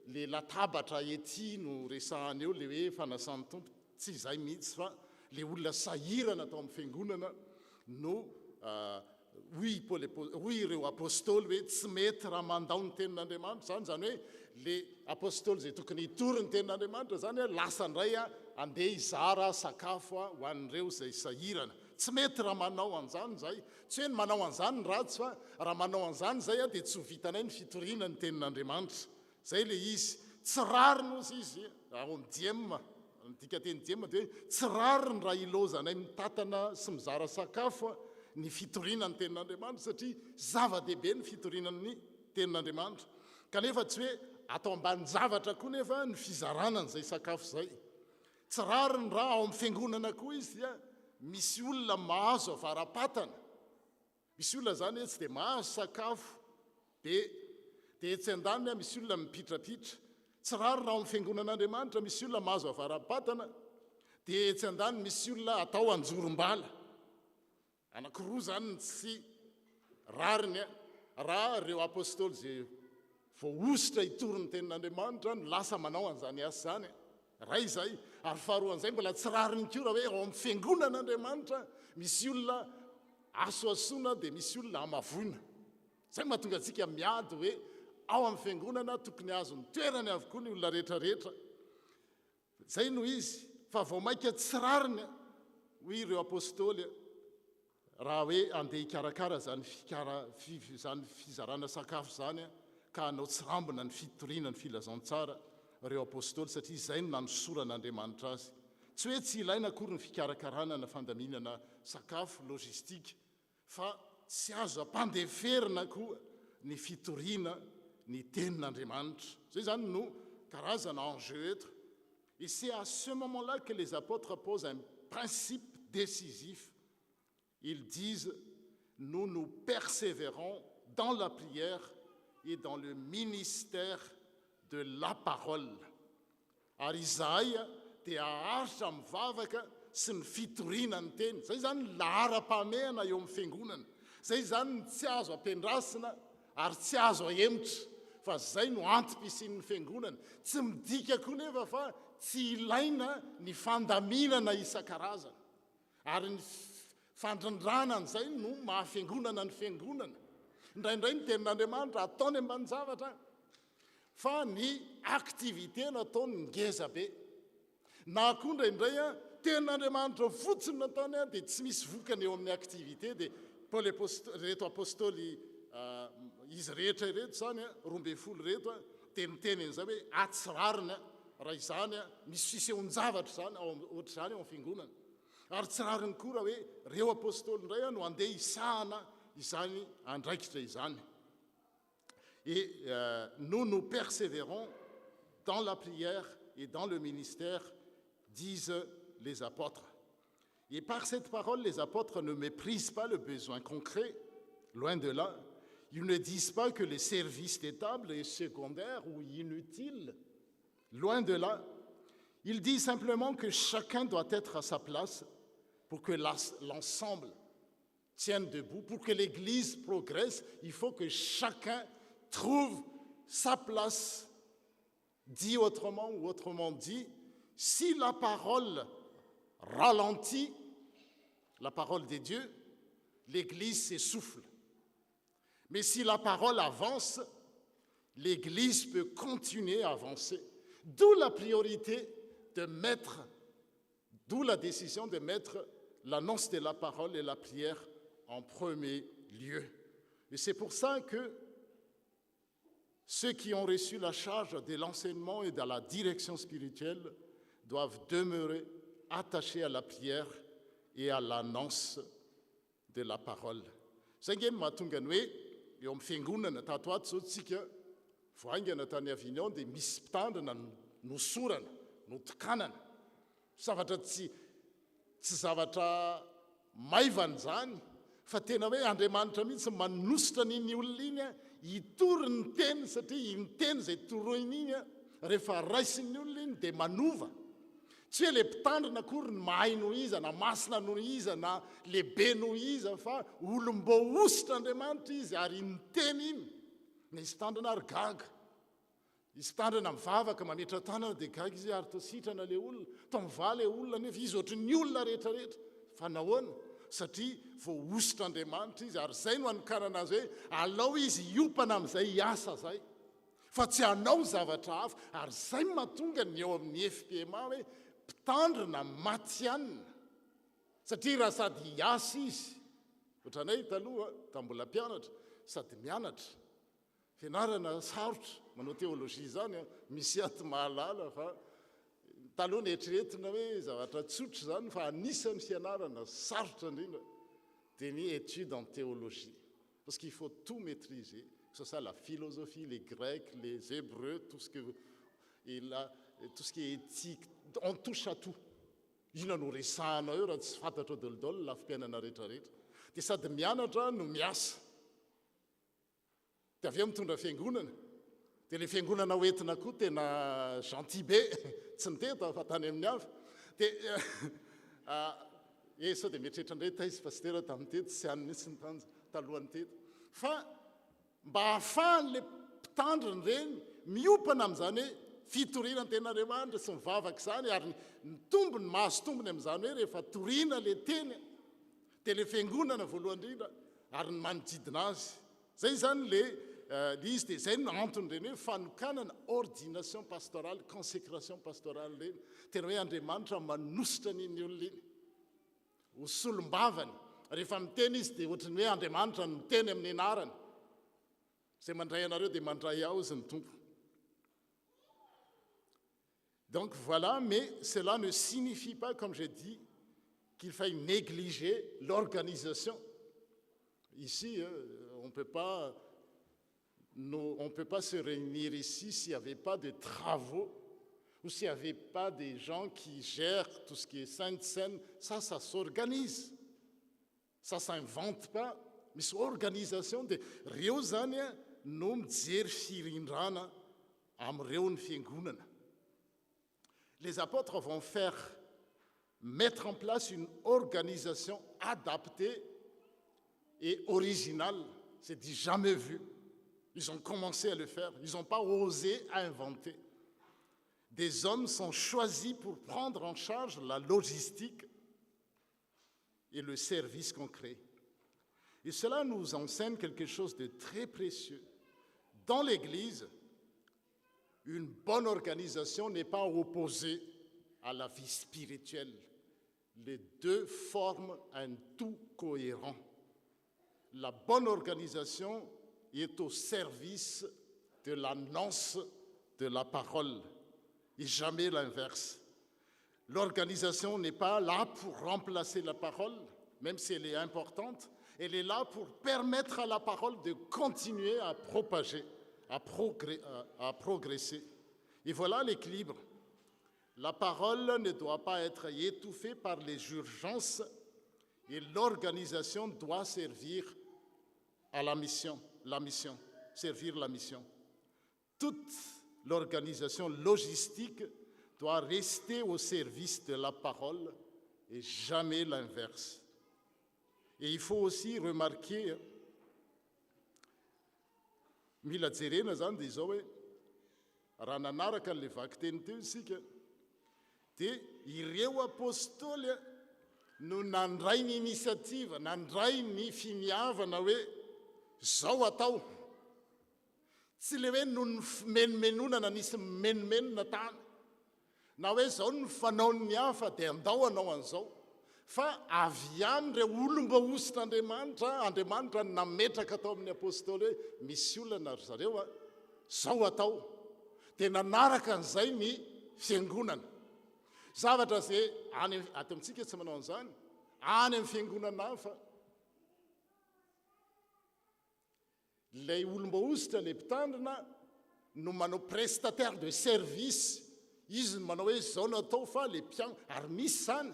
le latabatra ety no resahany eo le hoe fanasan'ny tompo. Tsy izay mihitsy fa le olona sahirana tao amin'ny fiangonana no hoy ireo apôstôly hoe tsy mety raha mandao ny tenin'Andriamanitra zany hoe le apôstôly zay tokony hitory ny tenin'Andriamanitra zany lasa ndray andeha hizara sakafo ho an'ireo zay sahirana. Tsy mety raha manao an'izany zay, tsy hoe ny manao an'izany ny ratsy fa raha manao an'izany zay dia tsy ho vitanay ny fitoriana ny tenin'Andriamanitra. Zay le izy tsy rariny ozy izy ao amin'ny diema, dika teny diema dia hoe tsy rariny raha ilozanay mitatana sy mizara sakafo ny fitoriana ny tenin'Andriamanitra satria zava-dehibe ny fitoriana ny tenin'Andriamanitra. Kanefa tsy hoe atao ambany zavatra koa nefa ny fizarana n'izay sakafo zay. Tsy rariny raha ao amin'ny fiangonana koa izy dia misy olona mahazo avaram-patana. Misy olona zany hoe tsy dia mahazo sakafo dia etsy an-daniny misy olona mipitrapitra. Tsy rariny raha ao amin'ny fiangonan'Andriamanitra misy olona mahazo avaram-patana dia etsy an-daniny misy olona atao anjorom-bala. Anankiroa zany tsy rariny raha ireo apôstôly zay voaositra hitory ny tenin'Andriamanitra no lasa manao an'izany asa zany. Ray zay ary faharoan'izay mbola tsy rariny koa raha hoe ao amin'ny fiangonan'Andriamanitra misy olona asoasoana dia misy olona amavoina. Zay mahatonga antsika miady hoe ao amin'ny fiangonana tokony azo ny toerany avokoa ny olona rehetrarehetra. Zay no izy fa vao mainka tsy rariny hoy ireo apôstôly raha hoe andeha hikarakara zany fizarana sakafo zany ka hanao tsy rambona ny fitoriana ny filazantsara ireo apôstôly satria izay no nanosoran'Andriamanitra azy. Tsy hoe tsy ilaina akory ny fikarakarana na fandaminana sakafo logistika fa tsy azo ampandeferina koa ny fitoriana ny tenin'Andriamanitra. Zay zany no karazana enjeu eto. Et c'est à ce moment-là que les apôtres posent un principe décisif. Ils disent, nous nous persévérons dans la prière et dans le ministère de la parole. Ary izahay dia aharitra mivavaka sy ny fitoriana ny teny. Zay zany lahara-pamehana eo amin'ny fiangonana. Zay zany tsy azo ampiandrasina ary tsy azo ahemotra fa zay no antom-pisian'ny fiangonana. Tsy midika koa nefa fa tsy ilaina ny fandaminana isan-karazana. Ary ny fandrindrana an'izay no mahafiangonana ny fiangonana. Indraindray ny tenin'Andriamanitra ataony ambany zavatra fa ny aktivité nataony ngeza be. Na koa indraindray tenin'Andriamanitra fotsiny nataony dia tsy misy vokany eo amin'ny aktivité dia reto apôstôly izy rehetra ireto zany 12 reto dia miteny an'izay hoe atsirariny raha izany misy fisehoan-javatra zany ohatr' zany ao amin'ny fiangonana. Ary tsy rariny koa raha hoe reo apôstôly indray no andeha isahana izany andraikitra izany. Et nous nous persévérons dans la prière et dans le ministère, disent les apôtres. Et par cette parole, les apôtres ne méprisent pas le besoin concret, loin de là. Ils ne disent pas que le service des tables est secondaire ou inutile, loin de là. Ils disent simplement que chacun doit être à sa place pour que l'ensemble tienne debout, pour que l'Église progresse. Il faut que chacun trouve sa place. Dit autrement ou autrement dit, si la parole ralentit, la parole de Dieu, l'Église s'essouffle. Mais si la parole avance, l'Église peut continuer à avancer. D'où la priorité de mettre, d'où la décision de mettre l'annonce de la parole et la prière en premier lieu. Et c'est pour ça que ceux qui ont reçu la charge de l'enseignement et de la direction spirituelle doivent demeurer attachés à la prière et à l'annonce de la parole. Zay ngeny mahatonga ny hoe eo amin'ny fiangonana tato ato zao tsika voaingana tany Avignon dia misy mpitandrina nosorana, notokanana. Zavatra tsy zavatra maivana zany, fa tena hoe Andriamanitra mihitsy manositra n'iny olona iny hitory ny teny, satria iny teny izay toroiny iny rehefa raisin'ny olona iny dia manova. Tsy hoe le mpitandrina akory ny mahay noho iza, na masina noho iza, na lehibe noho iza, fa olom-bo ositra Andriamanitra izy ary iny teny iny. Nisy mpitandrina ary gaga, isy mpitandrina mivavaka mametra tanana dia gaga izy ary toa sitrana le olona, toa mivaha le olona nefa izy ohatry ny olona rehetrarehetra. Fa nahoana? Satria vo ositra Andriamanitra izy, ary zay no anokarana azy hoe alao izy hiopana amin'izay asa zay, fa tsy hanao zavatra hafa. Ary zay mahatonga ny eo amin'ny FPMA hoe mpitandrina matianina, satria raha sady hiasa izy, ohatranay taloha tambola mpianatra sady mianatra, fianarana sarotra, manao teolojia zany, misy ato mahalala, fa taloha nieritreretina hoe zavatra tsotra zany, fa anisan'ny fianarana sarotra indrindra dia ny étude en théologie, parce qu'il faut tout maîtriser, que ce soit la philosophie, les grecs, les hébreux, tout ce qui est éthique, on touche à tout. Ina no resahana eo raha tsy fantatra dolidolo lafim-piainana rehetrarehetra. Dia sady mianatra no miasa, dia avy eo mitondra fiangonana, dia le fiangonana hoentina koa tena gentil be, tsy niteta fa tany amin'ny hafa. Dia sao dia mieritreritra indray taizy pastera tamin'ny tety, sy any mihitsy ny talohany tety. Fa mba hahafahan'le mpitandrina ireny miopana amin'izany hoe fitoriana ny ten'Andriamanitra sy mivavaka izany, ary ny tombony mahazo tombony amin'izany hoe rehefa toriana le teny dia le fiangonana voalohany indrindra ary ny manodidina azy. Zay zany le izy, dia zay no antony ireny hoe fanokanana ordination pastorale, consécration pastorale ireny. Tena hoe Andriamanitra manositra n'iny olona iny ho solom-bavany. Rehefa miteny izy dia ohatrany hoe Andriamanitra no miteny amin'ny anarany. Zay mandray anareo dia mandray ao izy ny tompo. Donc voilà, mais cela ne signifie pas, comme j'ai dit, qu'il faille négliger l'organisation. Ici, on ne peut pas se réunir ici s'il n'y avait pas de travaux ou s'il n'y avait pas des gens qui gèrent tout ce qui est sainte scène. Ça s'organise. Ça ne s'invente pas. Mais c'est organisation de Riozane, nous dire firindrana amreo ny fiangonana. Les apôtres vont mettre en place une organisation adaptée et originale. C'est du jamais vu. Ils ont commencé à le faire. Ils n'ont pas osé inventer. Des hommes sont choisis pour prendre en charge la logistique et le service concret. Et cela nous enseigne quelque chose de très précieux. Dans l'Église, une bonne organisation n'est pas opposée à la vie spirituelle. Les deux forment un tout cohérent. La bonne organisation est au service de l'annonce de la parole et jamais l'inverse. L'organisation n'est pas là pour remplacer la parole, même si elle est importante. Elle est là pour permettre à la parole de continuer à propager, à progresser. Et voilà l'équilibre. La parole ne doit pas être étouffée par les urgences et l'organisation doit servir à la mission, servir la mission. Toute l'organisation logistique doit rester au service de la parole et jamais l'inverse. Et il faut aussi remarquer, mila jerena zany dia izao hoe raha nanaraka n'le vaky teny teo isika dia ireo apôstôly no nandray ny initiative, nandray ny finiavana hoe zao atao. tsy le hoe no ny menomenonana nisy menomenona tany na hoe zao ny fanaony hafa dia andao anao an'izao fa avy am'ireo olomba ositran'andriamanitra nametraka atao amin'ny apôstôly hoe misy olana ry zareo a zao atao dia nanaraka an'izay ny fiangonana zavatra zay any aty amintsika tsy manao an'izany any amin'ny fiangonana hafa lay olomba ositra le mpitandrina no manao prestataire de service izy no manao hoe zao no atao fa le mpiano ary misy zany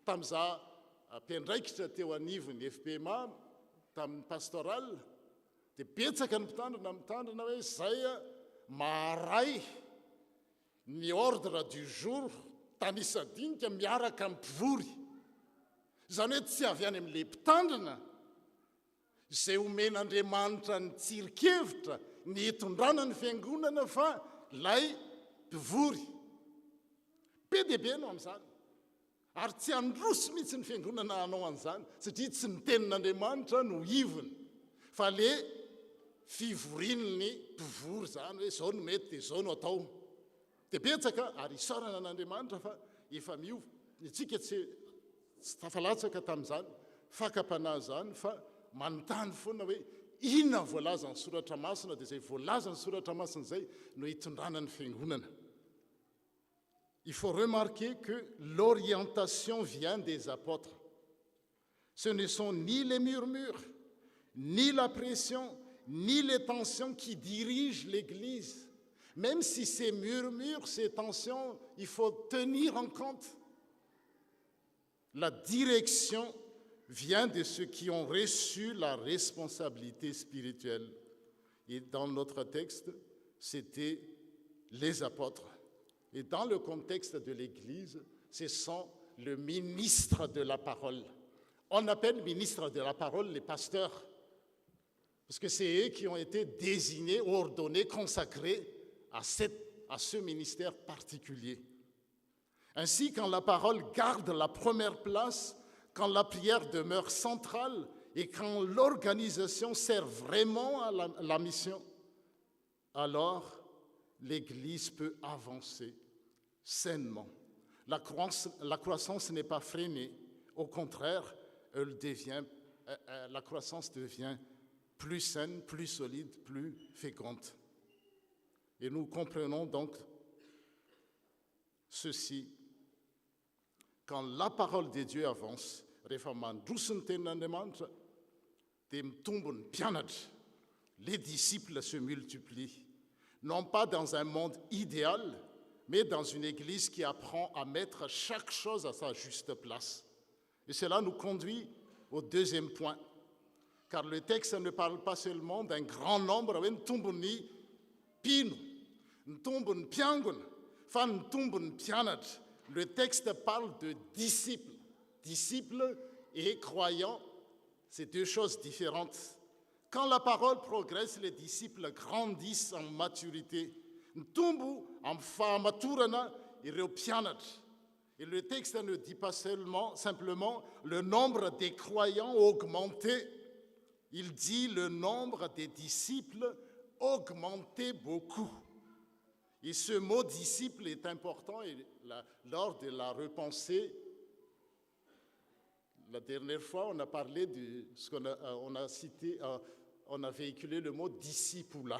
tamin'za mpiandraikitra teo anivony FPMA tamin'ny pastoral dia betsaka ny mitandrina hoe zay a maharay ny ordre du jour tanisadinika miaraka mpivory zany hoe tsy avy any amin'le mpitandrina zay omen'andriamanitra ny tsirikevitra ny hitondrana ny fiangonana fa lay mpivory be deaibe no amin'izany ary tsy androso mihitsy ny fiangonana anao an'izany satria tsy ny tenin'andriamanitra no ivony fa le fivorin'ny mpivory zany hoe zao no mety dia zao no atao dia betsaka ary isorana an'andriamanitra fa efa miova itsika tsy tafalatsaka tamin'izany fakapanahy zany fa manontany foana hoe inona voalaza ny soratra masina dia zay voalaza ny soratra masina zay no hitondrana ny fiangonana. Il faut remarquer que l'orientation vient des apôtres. Ce ne sont ni les murmures, ni la pression, ni les tensions qui dirigent l'Église. Même si ces murmures, ces tensions, il faut tenir en compte. La direction vient de ceux qui ont reçu la responsabilité spirituelle. Et dans notre texte, c'était les apôtres. Et dans le contexte de l'Église, ce sont le ministre de la parole. On appelle ministre de la parole les pasteurs, parce que c'est eux qui ont été désignés, ordonnés, consacrés à ce ministère particulier. Ainsi, quand la parole garde la première place, quand la prière demeure centrale et quand l'organisation sert vraiment à la mission, alors l'Église peut avancer sainement. La croissance n'est pas freinée. Au contraire, la croissance devient plus saine, plus solide, plus féconde. Et nous comprenons donc ceci. Quand la parole de Dieu avance, les disciples se multiplient. Non pas dans un monde idéal, mais dans une église qui apprend à mettre chaque chose à sa juste place. Et cela nous conduit au deuxième point, car le texte ne parle pas seulement d'un grand nombre, le texte parle de disciples. Disciples et croyants, c'est deux choses différentes. Quand la parole progresse, les disciples grandissent en maturité. Et le texte ne dit pas simplement le nombre des croyants augmenté. Il dit le nombre des disciples augmenté beaucoup. Et ce mot disciple est important et lors de la repensée, la dernière fois, on a parlé de ce on a véhiculé le mot disciple.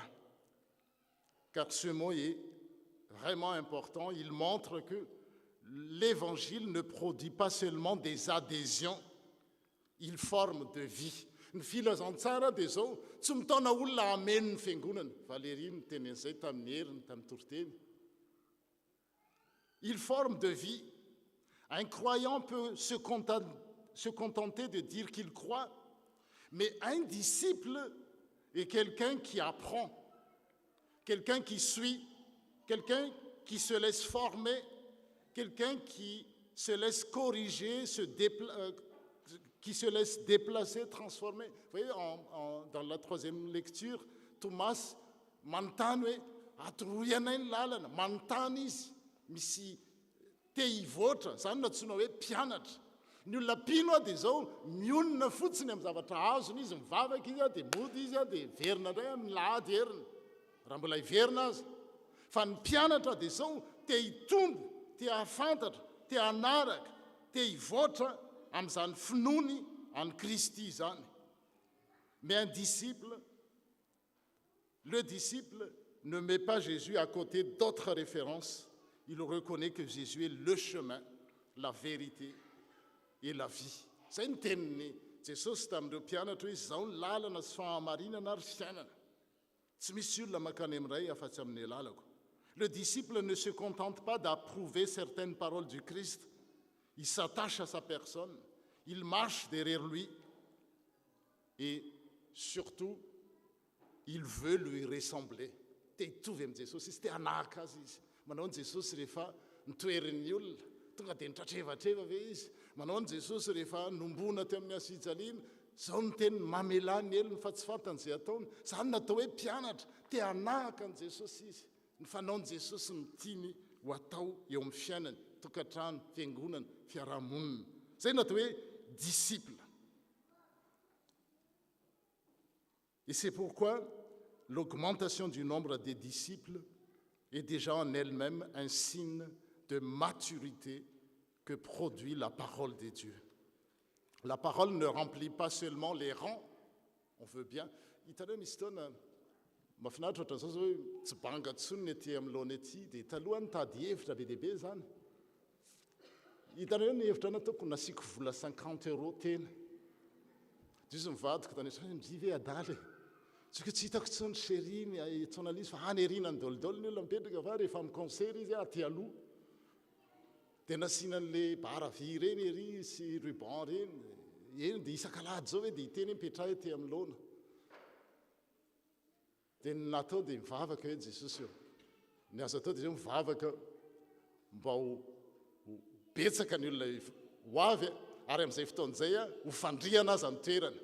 Car ce mot est vraiment important. Il montre que l'Évangile ne produit pas seulement des adhésions, il forme de vie. Ny filazany tsara dia zao tsy mitaona olona ameny ny fiangonana. Valérie niteny an'izay tamin'ny heriny, tamin'ny toriteny. Il forme de vie. Un croyant peut se contenter de dire qu'il croit, mais un disciple est quelqu'un qui apprend, quelqu'un qui suit, quelqu'un qui se laisse former, quelqu'un qui se laisse corriger, qui se laisse déplacer, transformer. Vous voyez, dans la troisième lecture, Thomas manontany hoe atoroyanay ny lalana, manontany izy, misy te hivoatra, zany no antsoina hoe mpianatra. Ny olona pino dia zao mionona fotsiny amin'ny zavatra azony izy, mivavaka izy dia mody izy dia verina indray milahady heriny. raha mbola hiverina azy fa ny mpianatra dia zao te hitombo te hahafantatra te hanaraka te hivoatra amin'izany finoany any Kristy zany. Mais un disciple, le disciple ne met pas Jésus à côté d'autres références. Il reconnaît que Jésus est le chemin, la vérité et la vie. Zay ny teniny Jesosy tamin'ireo mpianatra hoe izao ny lalana sy fahamarinana ary fiainana. Tsy misy olona mankany amin'ray afa-tsy amin'ny lalako. Le disciple ne se contente pas d'approuver certaines paroles du Christ. Il s'attache à sa personne. Il marche derrière lui. Et surtout, il veut lui ressembler. Te hitovy amin'ny Jesosy izy, te hanahaka azy izy. Manao ny Jesosy rehefa nitoerin'ny olona, tonga dia nitratrevatreva ve izy. Manao ny Jesosy rehefa nombona teo amin'ny asijaliana, zao ny teny mamelany elony fa tsy fantany izay ataony. Zany natao hoe mpianatra, te hanahaka ny Jesosy izy. Ny fanaony Jesosy ny tiany ho atao eo amin'ny fiainany, tokantrano, fiangonana, fiarahamonina. Zay natao hoe disciple. Et c'est pourquoi l'augmentation du nombre des disciples est déjà en elle-même un signe de maturité que produit la parole de Dieu. La parole ne remplit pas seulement les rangs, on veut bien. Hitanao misy taona mahafinaritra ohatran'izao zao hoe tsy banga tsony ny ety amin'ny laona ety dia taloha nitady hevitra be dehibe zany. Hitanao ny hevitra nataoko nasiako vola 50 € tena. Izy mivadika tany hoe ndrive adaly. Tsika tsy hitako tsony sheriny itsona izy fa hanerinany daolidolo ny olona mipetraka fa rehefa amin'ny concert izy aty aloha. Dia nasianan'le bara vy reny ery sy ruban reny. Eny dia isan-kalady zao hoe dia hiteny mipetraha ety amin'ny laona. Dia natao dia mivavaka hoe Jesosy eo. Ny azo atao dia zao mivavaka mba ho betsaka ny olona ho avy ary amin'izay fotoan'izay ho fandriana azy amin'ny toerana.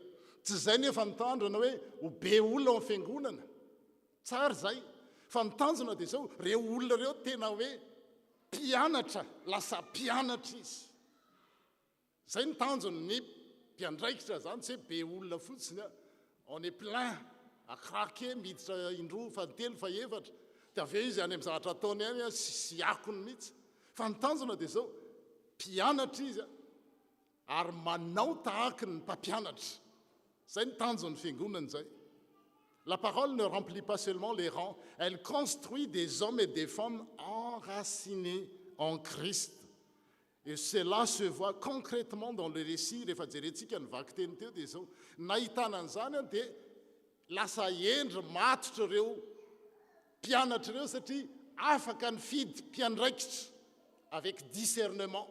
Tsy zay nefa nitandrana hoe ho be olona ao amin'ny fiangonana. Tsara zay. Fa nitanjona dia zao reo olona reo tena hoe mpianatra, lasa mpianatra izy. Zay nitanjona ny mpiandraikitra zany tsy hoe be olona fotsiny. On est plein à craquer miditra indroa fa telo fa efatra. Dia avy eo izy any amin'ny zavatra ataony any sy akony mihitsy. Fa nitanjona dia zao mpianatra izy ary manao tahaka ny mpampianatra. Zay ny tanjon'ny fiangonana zay. La parole ne remplit pas seulement les rangs, elle construit des hommes et des femmes enracinés en Christ. Et cela se voit concrètement dans le récit rehefa jerentsika nivaky teny teo dia zao nahitana an'izany dia lasa endry matotra ireo mpianatra ireo satria afaka ny fidy mpiandraikitra avec discernement.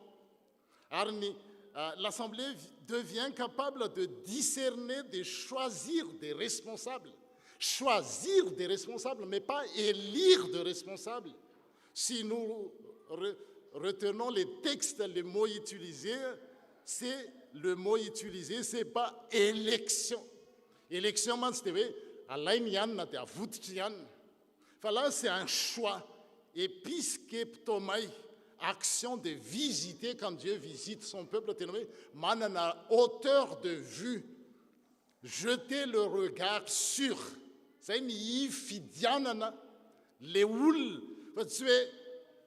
Ary l'Assemblée devient capable de discerner, de choisir des responsables. Choisir des responsables, mais pas élire de responsables. Si nous retenons les textes, les mots utilisés, c'est le mot utilisé, c'est pas élection. Élection, c'est alainy ihany dia avotitra ihany. Fa là, c'est un choix. Episkeptomai. Action de visiter quand Dieu visite son peuple, manana hauteur de vue, jeter le regard sur. C'est une fidianana, les houles, parce que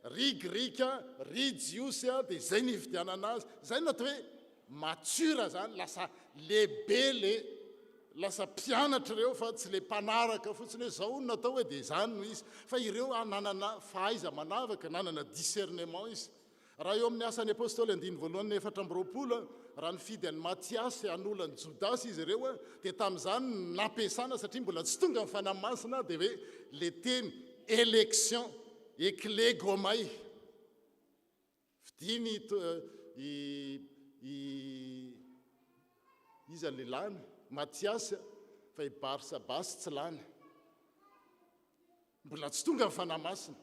rigrika, ridiusia, des enifidiananas, c'est notre mature, les belles. Lasa mpianatra ireo fa tsy le mpanaraka fotsiny hoe zao natao hoe dia zany no izy fa ireo nanana fahaiza manavaka nanana discernement izy. Raha eo amin'ny asan'ny apôstôly 10:4 raha nifidy an'ny Matiasy an'olany Jodasy izy ireo dia tamin'izany nampiasana satria mbola tsy tonga amin'ny fanamasina dia hoe le teny élection eklégomai fidiny izy lelany Matiasy fa i Barsabasy tsy lany. Mbola tsy tonga amin'ny fanamasina.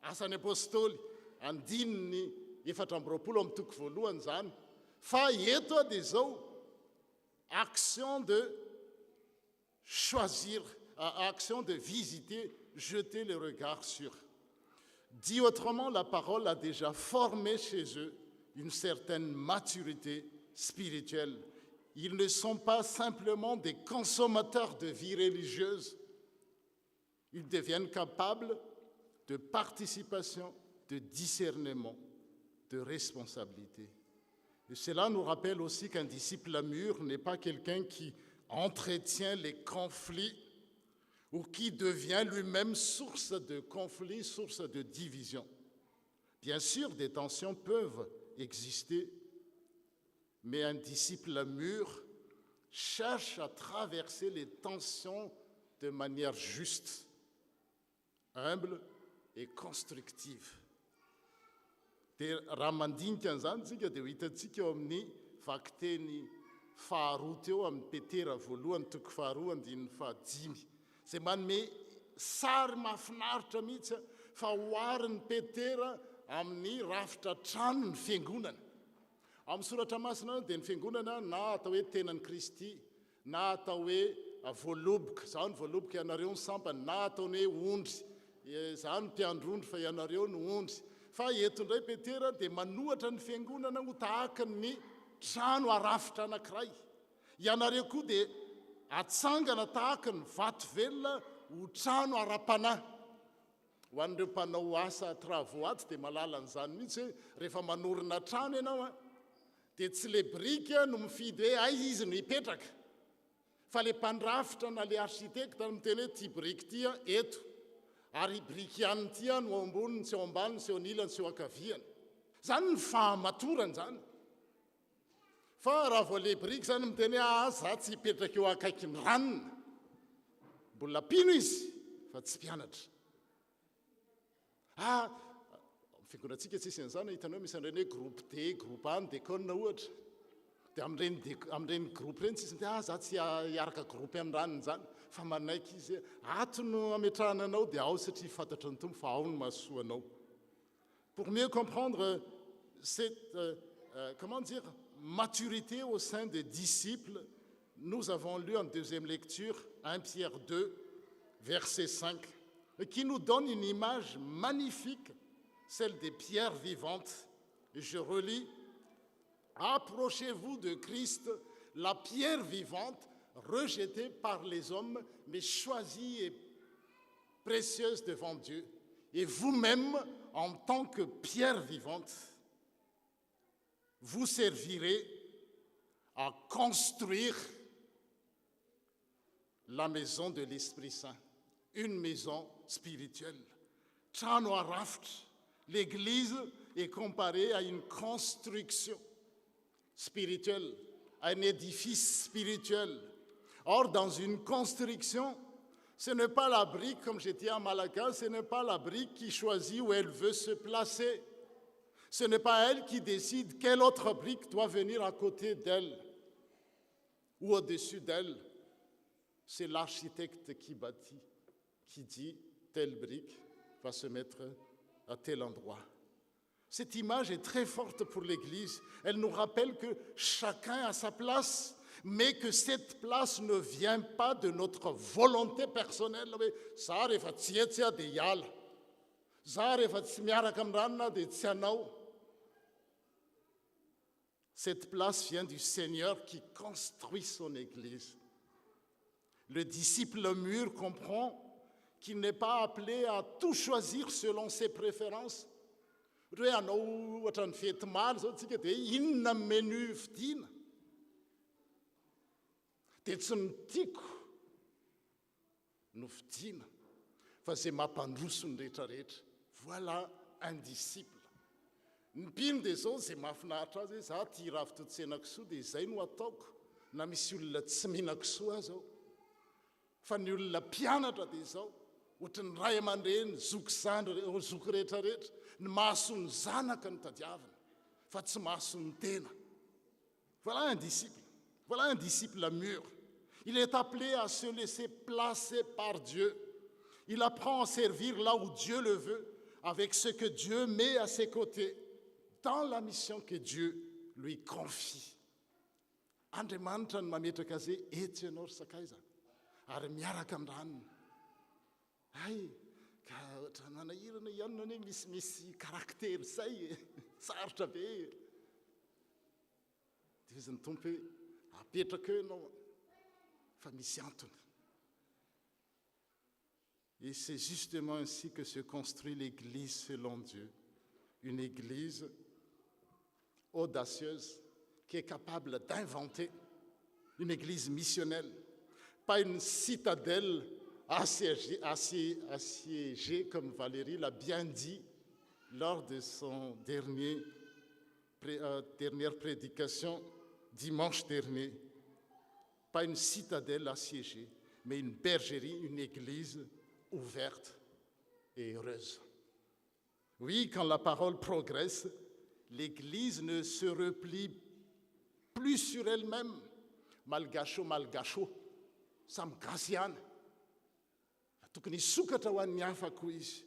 Asan'ny apôstôly 10:4 zany. Fa eto dia zao action de choisir, action de visiter, jeter le regard sur. Dit autrement, la parole a déjà formé chez eux une certaine maturité spirituelle. Ils ne sont pas simplement des consommateurs de vie religieuse. Ils deviennent capables de participation, de discernement, de responsabilité. Et cela nous rappelle aussi qu'un disciple mûr n'est pas quelqu'un qui entretient les conflits ou qui devient lui-même source de conflits, source de division. Bien sûr, des tensions peuvent exister, mais un disciple mûr cherche à traverser les tensions de manière juste, humble et constructive. Dia raha mandinika an'izany tsika dia ho hitantsika eo amin'ny vakiteny faharoa teo amin'ny Petera voalohany toko faharoa andininy fahadimy izay manome sary mahafinaritra mihitsy fa oharin'ny Petera amin'ny rafitra trano ny fiangonana. Amin'ny soratra masina dia ny fiangonana na atao hoe tenan'i Kristy, na atao hoe voaloboka, izao ny voaloboka ianareo ny sampany, na ataony hoe ondry, izao ny mpiandrondry fa ianareo ny ondry. Fa eto indray Petera dia manohatra ny fiangonana ho tahaka ny trano arafitra anankiray. Ianareo koa dia atsangana tahaka ny vato velona ho trano ara-panahy. Ho an'ireo mpanao asa travaux aty dia malala an'izany mihitsy hoe rehefa manorina trano ianao dia tsy le brika no mifidy hoe ay izy no hipetraka, fa le mpandrafitra na le architecte miteny hoe ty briky ty eto, ary briky ihany ty no ao amboniny, sy ao ambaniny, sy ao anilany, sy ao ankaviany. Zany ny fahamatorany zany. Fa raha vao le briky zany miteny hoe za tsy hipetraka eo akaiky ny ranona, mbola pino izy fa tsy mpianatra. Fiangonantsika tsisy an'izany hitanao misy an'ireny hoe groupe D, groupe A, décone ohatra. Dia amin'ireny groupe ireny tsisy ny za tsy hiaraka groupe amin'ny ranony zany, fa manaiky izy ato no ametrahana anao dia ao satria fantatra ny tompo fa ao no mahasoa anao. Pour mieux comprendre cette maturité au sein des disciples, nous avons lu en deuxième lecture 1 Pierre 2, verset 5, qui nous donne une image magnifique, celle des pierres vivantes. Et je relis: approchez-vous de Christ, la pierre vivante, rejetée par les hommes, mais choisie et précieuse devant Dieu. Et vous-même, en tant que pierre vivante, vous servirez à construire la maison de l'Esprit Saint, une maison spirituelle. Trano arafitra, l'Église est comparée à une construction spirituelle, à un édifice spirituel. Or, dans une construction, ce n'est pas la brique, comme j'ai dit à Malaka, ce n'est pas la brique qui choisit où elle veut se placer. Ce n'est pas elle qui décide quelle autre brique doit venir à côté d'elle ou au-dessus d'elle. C'est l'architecte qui bâtit, qui dit telle brique va se mettre à tel endroit. Cette image est très forte pour l'Église. Elle nous rappelle que chacun a sa place, mais que cette place ne vient pas de notre volonté personnelle. Za rehefa tsy etsy dia hiala. Za rehefa tsy miaraka amin'ny ranona dia tsy hanao. Cette place vient du Seigneur qui construit son Église. Le disciple mûr comprend qu'il n'est pas appelé à tout choisir selon ses préférences. Hoe hanao ohatra ny fety maly zao tsika dia inona menu vidiana dia tsy ny tiako no vidiana fa zay mampandroso ny rehetrarehetra. Voilà un disciple. Ny mpino dia zao zay mahafinaritra azy hoe za tia ravitoto-tsenakisoa dia izay no ataoko, na misy olona tsy mihinan-kisoa azy ao. Fa ny olona mpianatra dia zao, ohatra ny ray aman-dreny, zoky rehetrarehetra, ny mahaso ny zanaka ny tadiavina, fa tsy mahaso ny tena. Voilà un disciple. Voilà un disciple mûr. Il est appelé à se laisser placer par Dieu. Il apprend à servir là où Dieu le veut, avec ce que Dieu met à ses côtés, dans la mission que Dieu lui confie. Andriamanitra ny mametraka azy etsy ianao ry sakaiza, ary miaraka amin'ny ranony. Ay, ka ohatra nanahirana ihany hoe misy karaktera izay, sarotra be. Dia izy ny tompo hoe apetraka eo ianao fa misy antony. Et c'est justement ainsi que se construit l'Église selon Dieu. Une Église audacieuse qui est capable d'inventer, une Église missionnelle, pas une citadelle assiégée, comme Valérie l'a bien dit lors de son dernière prédication dimanche dernier. Pas une citadelle assiégée, mais une bergerie, une église ouverte et heureuse. Oui, quand la parole progresse, l'église ne se replie plus sur elle-même. Malgacho, samy gasiana. Tokony sokatra ho an'ny hafa koa izy.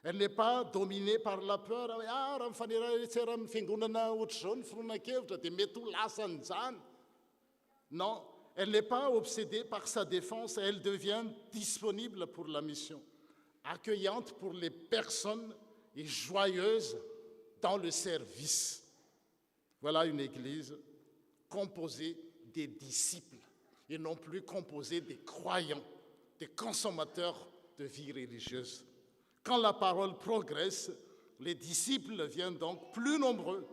Elle n'est pas dominée par la peur. Raha mifaneratsera amin'ny fiangonana ohatr'izao ny fironan-kevitra dia mety ho lasan'izany. Non, elle n'est pas obsédée par sa défense, elle devient disponible pour la mission, accueillante pour les personnes et joyeuse dans le service. Voilà une église composée des disciples et non plus composée des croyants, des consommateurs de vie religieuse. Quand la parole progresse, les disciples deviennent donc plus nombreux,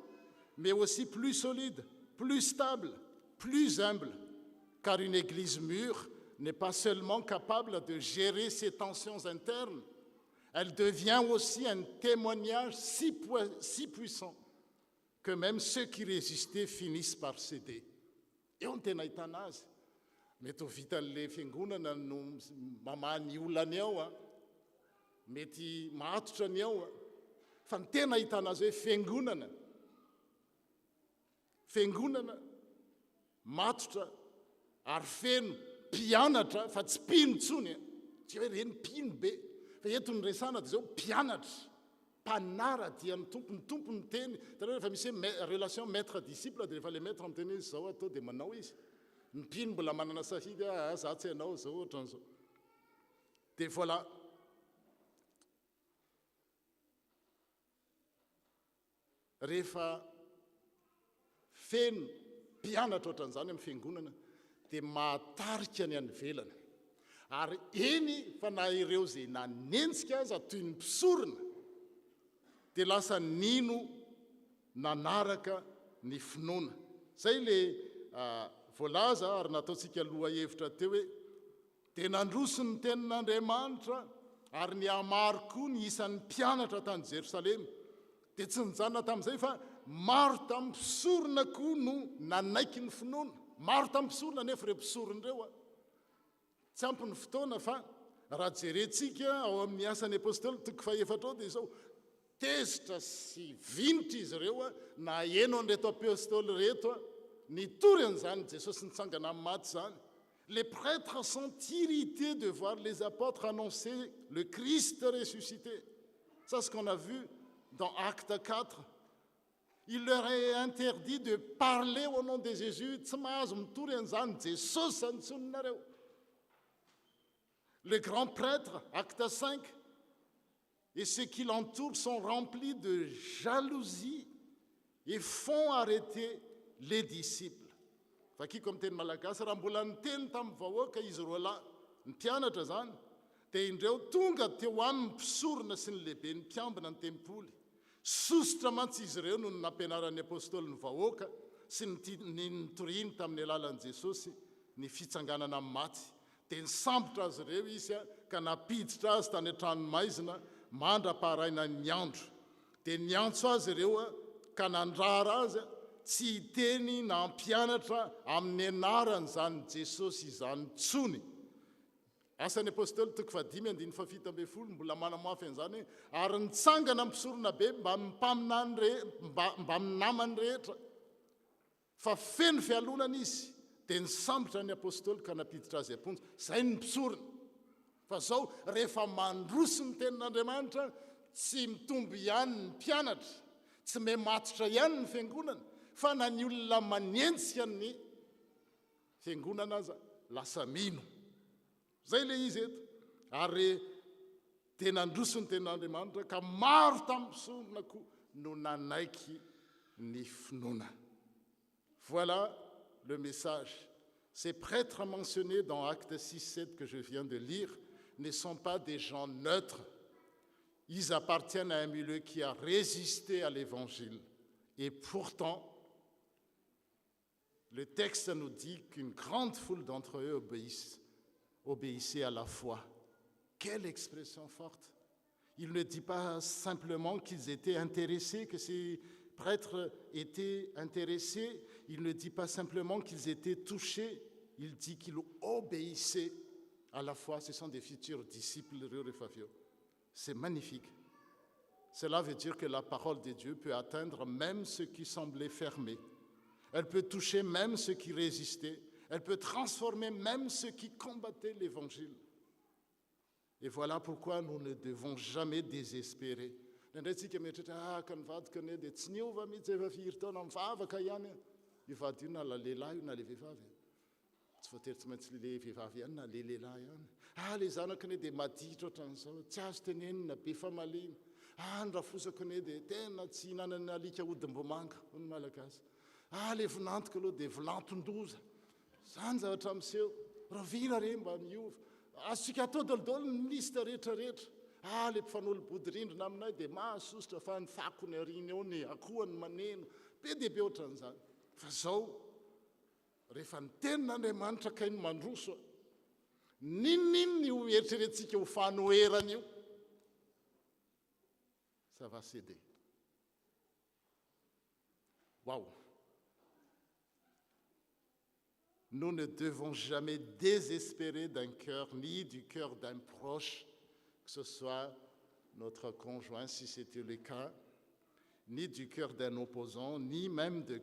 mais aussi plus solides, plus stables, plus humbles, car une église mûre n'est pas seulement capable de gérer ses tensions internes, elle devient aussi un témoignage si puissant que même ceux qui résistaient finissent par céder. Eo ny tena ahitana azy. Mety ho vitan'le fiangonana no mamany olany ao a, mety mahatotra ny ao a, fa ny tena ahitana azy hoe fiangonana matotra ary feno mpianatra fa tsy mpino ntsony a, tsy hoe reny mpino be fa eto ny resana dia zao mpianatra mpanaradia ny tompony teny tana rehefa misy hoe relation maître disciple dia rehefa le maître miteny izy zao atao dia manao izy ny mpino mbola manana sahidy za tsy hanao zao ohatran'izao dia voilà rehefa feno mpianatra ohatran'izany amin'ny fiangonana dia mahatarika ny any velana ary eny fa na ireo zay nanentsika aza toy ny mpisorona dia lasa nino nanaraka ny finoana. Zay le voalaza ary nataontsika loha hevitra teo hoe dia nandroso ny tenin'Andriamanitra ary ny hamaro koa ny isan'ny mpianatra tany Jerosalema dia tsy nijanona tamin'izay fa maro tamin'ny mpisorona koa no nanaiky ny finoana. Maro tamin'ny mpisorona nefa ireo mpisorona ireo a tsy ampy ny fotoana fa raha jerentsika ao amin'ny asan'ny apôstôly toko faefatra ao dia izao tezitra sy vinitra izy ireo a na eno an'reto apôstôly reto a nitory an'izany Jesosy nitsangana amin'ny maty zany. Les prêtres sont irrités de voir les apôtres annoncer le Christ ressuscité. Ça, c'est ce qu'on a vu dans Acte 4. Il leur est interdit de parler au nom de Jésus. Tsy mahazo mitory an'izany Jesosy antsononareo. Le grand prêtre, Acte 5, et ceux qui l'entourent sont remplis de jalousie et font arrêter les disciples. Fakiko amin'ny teny malagasy raha mbola niteny tamin'ny vahoaka izy roa lahy ny mpianatra zany dia indreo tonga teo amin'ny mpisorona sy ny lehibe ny mpiambina ny tempoly. Sosotra mantsy izy ireo no nampianaran'ny apôstôly ny vahoaka sy ny nitoriany tamin'ny alalan'i Jesosy ny fitsanganana amin'ny maty. Dia nisambotra azy ireo izy ka napiditra azy tany an-tranomaizina mandra-paharaina ny andro. Dia niantso azy ireo ka nandrara azy tsy hiteny na mpianatra amin'ny anarany zany Jesosy izany ntsony. Asan'ny apôstôly toko 5:7 mbola manamafy an'izany ary nitsangana mpisorona be mba minamany rehetra fa feno fialonana izy dia nisambotra ny apôstôly ka napiditra azy amponja. Zay ny mpisorona fa zao rehefa mandroso ny tenin'Andriamanitra tsy mitombo ihany ny mpianatra tsy mematotra ihany ny fiangonana fa na ny olona manentsika ny fiangonana aza lasa mino. Zay le izy eto ary dia nandroso ny tenin'Andriamanitra ka maro tamin'ny mpisorona koa no nanaiky ny finoana. Voilà le message. Ces prêtres mentionnés dans Acte 6-7 que je viens de lire ne sont pas des gens neutres. Ils appartiennent à un milieu qui a résisté à l'Évangile. Et pourtant, le texte nous dit qu'une grande foule d'entre eux obéissaient à la foi. Quelle expression forte! Il ne dit pas simplement qu'ils étaient intéressés, que ces prêtres étaient intéressés. Il ne dit pas simplement qu'ils étaient touchés. Il dit qu'ils obéissaient à la foi. Ce sont des futurs disciples de Rio de Favio. C'est magnifique. Cela veut dire que la parole de Dieu peut atteindre même ceux qui semblaient fermés. Elle peut toucher même ceux qui résistaient. Elle peut transformer même ceux qui combattaient l'Évangile. Et voilà pourquoi nous ne devons jamais désespérer. Tsy voatery tsy maintsy le vehivavy ihany na le lehilahy ihany. Le zanako ane dia maditra ohatran'izao, tsy azo tenenina, be famaliny. Ny rafosako ane dia tena tsy hinanana alika odim-bomanga, ho ny malagasy. Le vinantoko aloha dia vilanton-doza. Zany zavatra miseho. Ravina re mba miova. Azontsika atao dolidolo ny lista rehetrarehetra. Le mpifanolo-bodyrindrina aminay dia mahasosotra fa ny fako ny arina eo ny akohany maneno. Be dia be ohatran'izany. Fa zao, rehefa ny tenin'Andriamanitra kainy mandroso, ninonino ny ho eritreretintsika ho fanoherana io? Ça va céder. Waouh! Nous ne devons jamais désespérer d'un cœur, ni du cœur d'un proche, que ce soit notre conjoint, si c'était le cas, ni du cœur d'un opposant, ni même de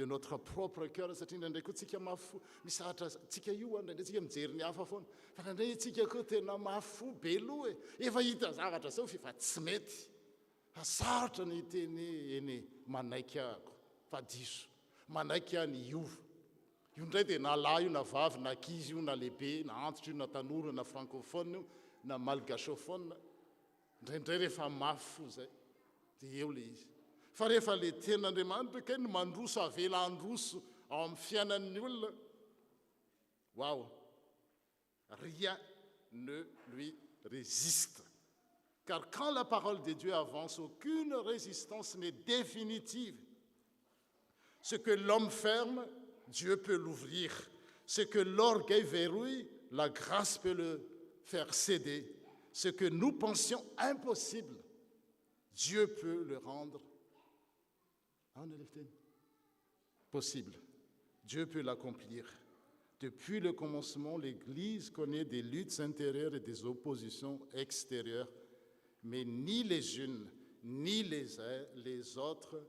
notre propre cœur. Satria indraindray koa tsika mafo misahatra tsika io indraindray tsika mijery ny hafa foana fa indraindray tsika koa tena mafo be loha efa hita zavatra zao fa tsy mety sarotra ny teny eny manaiky ahako fa diso manaiky ahy ny iova io ndray dia na lahy io na vavy na ankizy io na lehibe na antitra io na tanora na francophone io na malgasophone indraindray rehefa mafo zay dia eo le izy. Fa rehefa le tenin'Andriamanitra kay no mandroso avela androso ao amin'ny fiainan'ny olona, waouh, rien ne lui résiste. Car quand la parole de Dieu avance, aucune résistance n'est définitive. Ce que l'homme ferme, Dieu peut l'ouvrir. Ce que l'orgueil verrouille, la grâce peut le faire céder. Ce que nous pensions impossible, Dieu peut le rendre possible. Dieu peut l'accomplir. Depuis le commencement, l'Église connaît des luttes intérieures et des oppositions extérieures, mais ni les unes ni les autres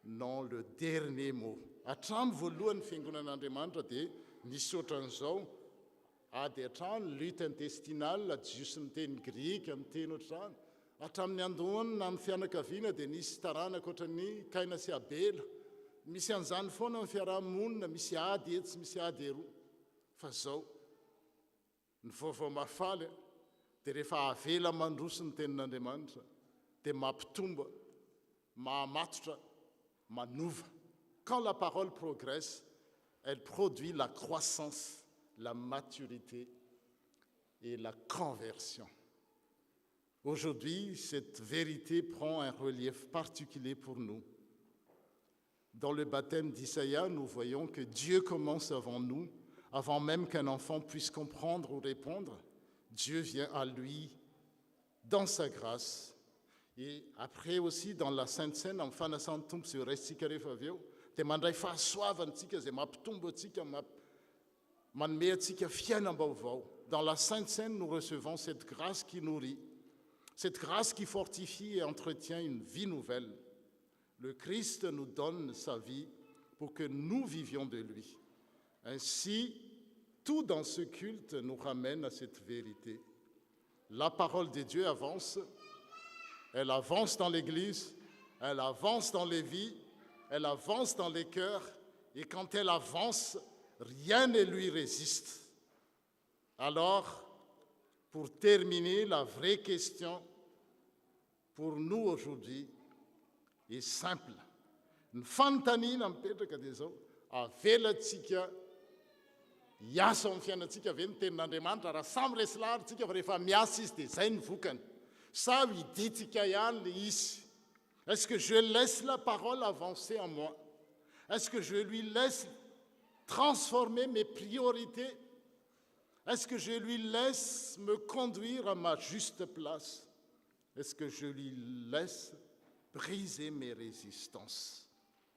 n'ont le dernier mot. Hatramin'ny voalohany fiangonan'Andriamanitra dia nisy ohatran'izao ady hatrany lutte intestinale jiosy ny teny grika amin'ny teny ohatrany. Hatramin'ny andohany na amin'ny fianakaviana dia nisy taranaka ohatran'ny Kaina sy Abela. Misy an'izany foana amin'ny fiarahamonina, misy ady etsy, misy ady eroa. Fa zao, ny vaovao mafaly dia rehefa avela mandroso ny tenin'Andriamanitra dia mampitomba, mahamatotra, manova. Quand la parole progresse, elle produit la croissance, la maturité et la conversion. Aujourd'hui, cette vérité prend un relief particulier pour nous. Dans le baptême d'Isaïe, nous voyons que Dieu commence avant nous, avant même qu'un enfant puisse comprendre ou répondre. Dieu vient à lui dans sa grâce. Et après aussi, dans la Sainte Seine, en fin de santum sur restsika rehefa avy eo, dia mandray fahasoavantsika zay mampitombo atsika, manome atsika fiainam-baovao. Dans la Sainte Seine, nous recevons cette grâce qui nourrit, cette grâce qui fortifie et entretient une vie nouvelle. Le Christ nous donne sa vie pour que nous vivions de lui. Ainsi, tout dans ce culte nous ramène à cette vérité. La parole de Dieu avance, elle avance dans l'Église, elle avance dans les vies, elle avance dans les cœurs, et quand elle avance, rien ne lui résiste. Alors, pour terminer, la vraie question pour nous aujourd'hui est simple. Ny fanontaniana mipetraka dia zao, avelatsika hiasa amin'ny fiainantsika ve ny tenin'andriamanitra raha samy resilarytsika fa rehefa miasa izy dia izay ny vokany sa hiditsika ihany le izy. Est-ce que je laisse la parole avancer en moi? Est-ce que je lui laisse transformer mes priorités? Est-ce que je lui laisse me conduire à ma juste place? Est-ce que je lui laisse briser mes résistances?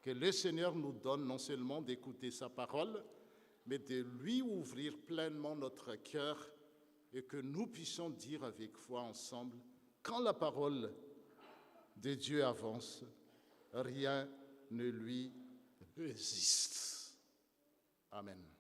Que le Seigneur nous donne non seulement d'écouter sa parole, mais de lui ouvrir pleinement notre cœur et que nous puissions dire avec foi ensemble, quand la parole de Dieu avance, rien ne lui résiste. Amen.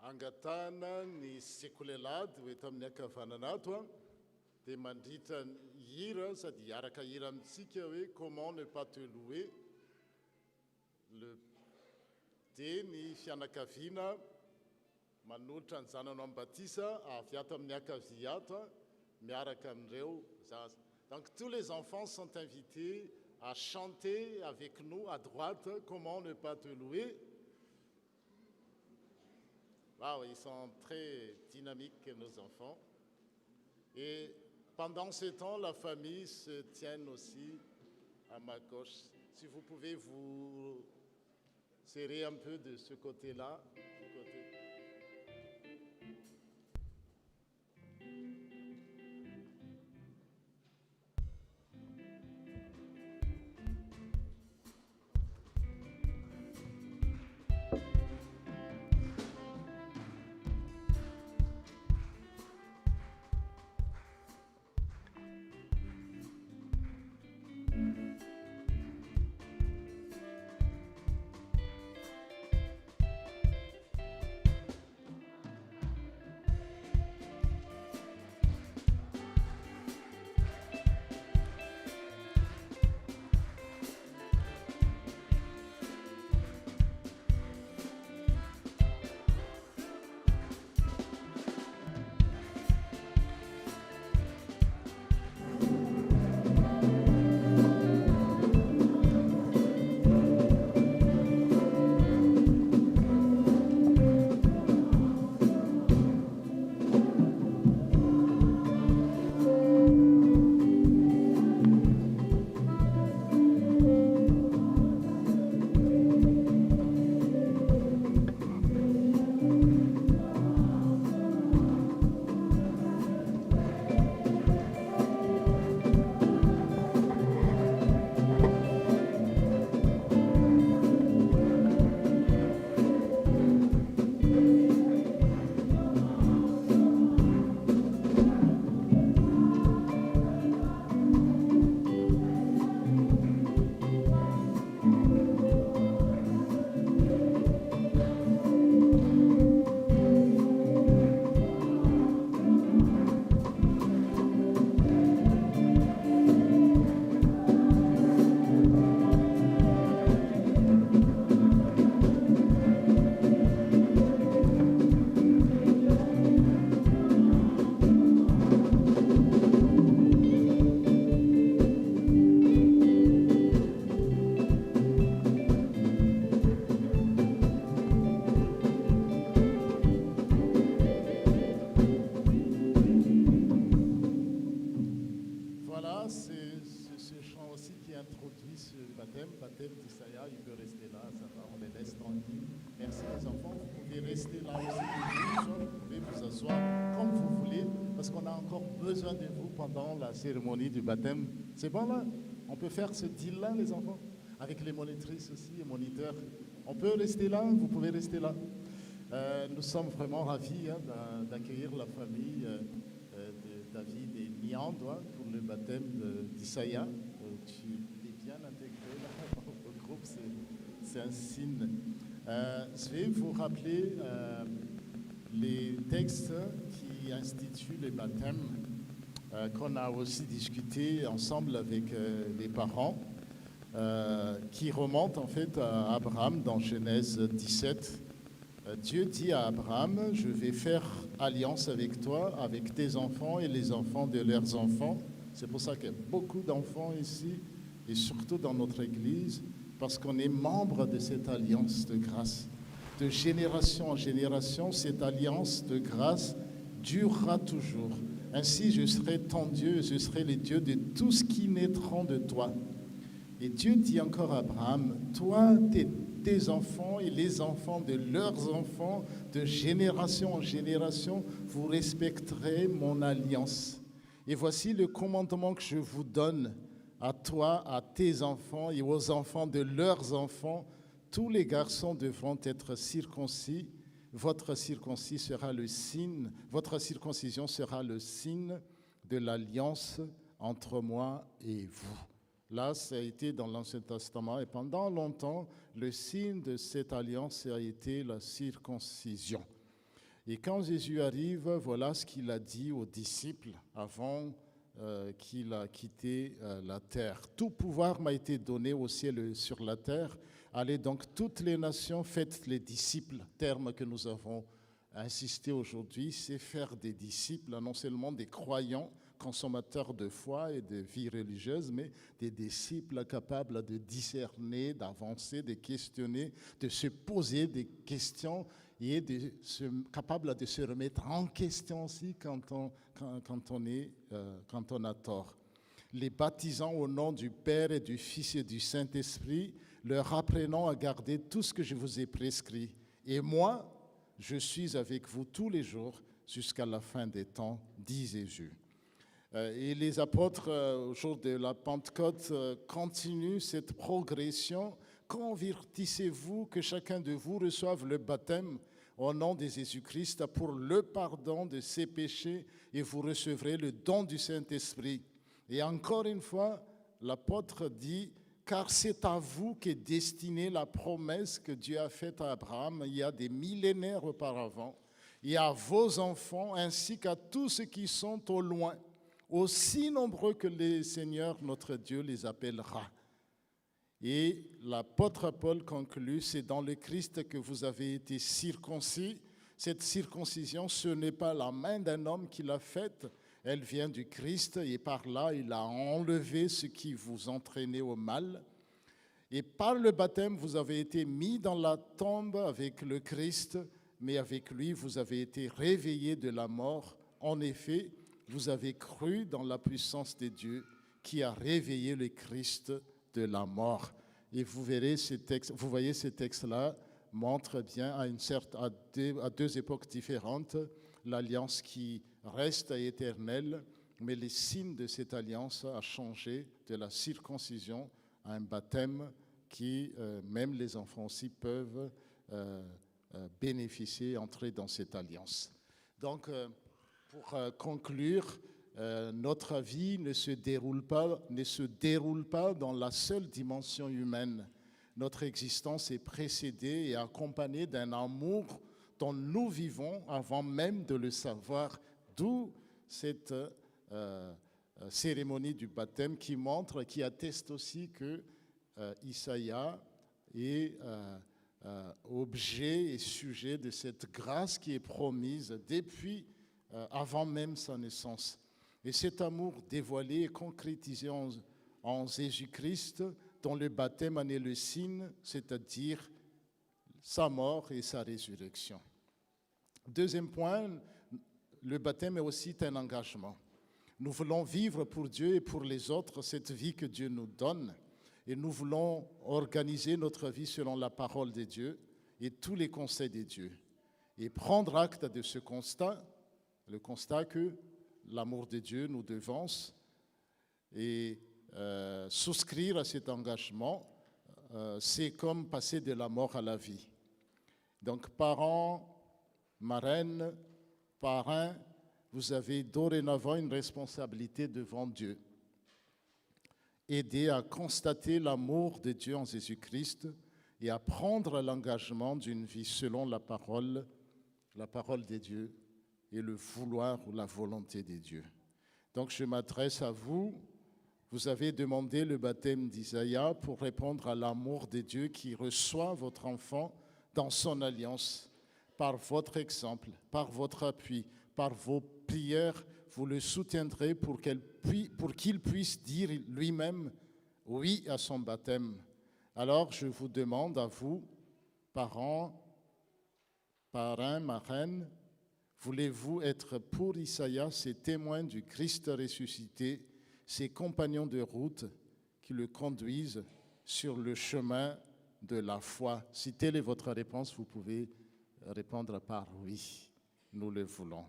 angatana ny sekolelady ho eto amin'ny ankavananato a dia mandritra hira sady hiaraka hira amintsika hoe comment ne pas te louer dia ny fianakaviana manolotra ny zanany ambatisa avy ato amin'ny ankavia ato a miaraka amin'ireo zaza. Donc tous les enfants sont invités à chanter avec nous à droite comment ne pas te louer. Wow, ils sont très dynamiques nos enfants. Et pendant ce temps, la famille se tient aussi à ma gauche. Si vous pouvez vous serrer un peu de ce côté-là. Du côté. baptême d'Issaïa, il peut rester là, ça va, on les laisse tranquilles. Merci les enfants, vous pouvez rester là aussi, vous pouvez vous asseoir comme vous voulez, parce qu'on a encore besoin de vous pendant la cérémonie du baptême. C'est bon là? On peut faire ce deal-là, les enfants? Avec les monitrices aussi, les moniteurs. On peut rester là, vous pouvez rester là. Nous sommes vraiment ravis d'accueillir la famille de David et Nian pour le baptême d'Issaïa. Tu es bien intégré là au groupe, c'est un signe. Je vais vous rappeler les textes qui instituent les baptêmes qu'on a aussi discuté ensemble avec les parents, qui remontent en fait à Abraham dans Genèse 17. Dieu dit à Abraham, je vais faire alliance avec toi, avec tes enfants et les enfants de leurs enfants. C'est pour ça qu'il y a beaucoup d'enfants ici, et surtout dans notre Église, parce qu'on est membre de cette alliance de grâce. De génération en génération, cette alliance de grâce durera toujours. Ainsi, je serai ton Dieu, je serai le Dieu de tous qui naîtront de toi. Et Dieu dit encore à Abraham, toi, tes enfants et les enfants de leurs enfants, de génération en génération, vous respecterez mon alliance. Et voici le commandement que je vous donne à toi, à tes enfants et aux enfants de leurs enfants. Tous les garçons devront être circoncis. Votre circoncis sera le signe, votre circoncision sera le signe de l'alliance entre moi et vous. Là, ça a été dans l'Ancien Testament et pendant longtemps, le signe de cette alliance a été la circoncision. Et quand Jésus arrive, voilà ce qu'il a dit aux disciples avant qu'il a quitté la terre. Tout pouvoir m'a été donné au ciel et sur la terre. Allez donc toutes les nations, faites les disciples, terme que nous avons insisté aujourd'hui, c'est faire des disciples, non seulement des croyants, consommateurs de foi et de vie religieuse, mais des disciples capables de discerner, d'avancer, de questionner, de se poser des questions et capables de se remettre en question aussi quand on a tort. Les baptisant au nom du Père et du Fils et du Saint-Esprit, leur apprenant à garder tout ce que je vous ai prescrit. Et moi, je suis avec vous tous les jours jusqu'à la fin des temps, dit Jésus. Et les apôtres, au jour de la Pentecôte, continuent cette progression. Convertissez-vous, que chacun de vous reçoive le baptême au nom de Jésus-Christ pour le pardon de ses péchés et vous recevrez le don du Saint-Esprit. Et encore une fois, l'apôtre dit, car c'est à vous qu'est destinée la promesse que Dieu a faite à Abraham il y a des millénaires auparavant, et à vos enfants ainsi qu'à tous ceux qui sont au loin, aussi nombreux que le Seigneur notre Dieu les appellera. Et l'apôtre Paul conclut, c'est dans le Christ que vous avez été circoncis. Cette circoncision, ce n'est pas la main d'un homme qui l'a faite, elle vient du Christ et par là, il a enlevé ce qui vous entraînait au mal. Et par le baptême, vous avez été mis dans la tombe avec le Christ, mais avec lui, vous avez été réveillés de la mort. En effet, vous avez cru dans la puissance de Dieu qui a réveillé le Christ de la mort. Et vous verrez ces textes, vous voyez ces textes-là montrent bien à deux époques différentes l'alliance qui reste éternelle, mais les signes de cette alliance a changé de la circoncision à un baptême qui, même les enfants aussi, peuvent bénéficier, entrer dans cette alliance. Donc, pour conclure, notre vie ne se déroule pas dans la seule dimension humaine. Notre existence est précédée et accompagnée d'un amour dont nous vivons avant même de le savoir, d'où cette cérémonie du baptême qui montre, qui atteste aussi que Isaïe est objet et sujet de cette grâce qui est promise depuis avant même sa naissance. Et cet amour dévoilé et concrétisé en Jésus-Christ, dont le baptême en est le signe, c'est-à-dire sa mort et sa résurrection. Deuxième point, le baptême est aussi un engagement. Nous voulons vivre pour Dieu et pour les autres cette vie que Dieu nous donne. Et nous voulons organiser notre vie selon la parole de Dieu et tous les conseils de Dieu. Et prendre acte de ce constat, le constat que l'amour de Dieu nous devance, et souscrire à cet engagement, c'est comme passer de la mort à la vie. Donc, parents, marraines, parrains, vous avez dorénavant une responsabilité devant Dieu. Aider à constater l'amour de Dieu en Jésus-Christ et à prendre l'engagement d'une vie selon la parole de Dieu et le vouloir ou la volonté de Dieu. Donc je m'adresse à vous. Vous avez demandé le baptême d'Isaïe pour répondre à l'amour de Dieu qui reçoit votre enfant dans son alliance. Par votre exemple, par votre appui, par vos prières, vous le soutiendrez pour qu'il puisse dire lui-même oui à son baptême. Alors je vous demande à vous, parents, parrains, marraines, voulez-vous être pour Isaïe, ces témoins du Christ ressuscité, ces compagnons de route qui le conduisent sur le chemin de la foi? Si telle est votre réponse, vous pouvez répondre par oui, nous le voulons.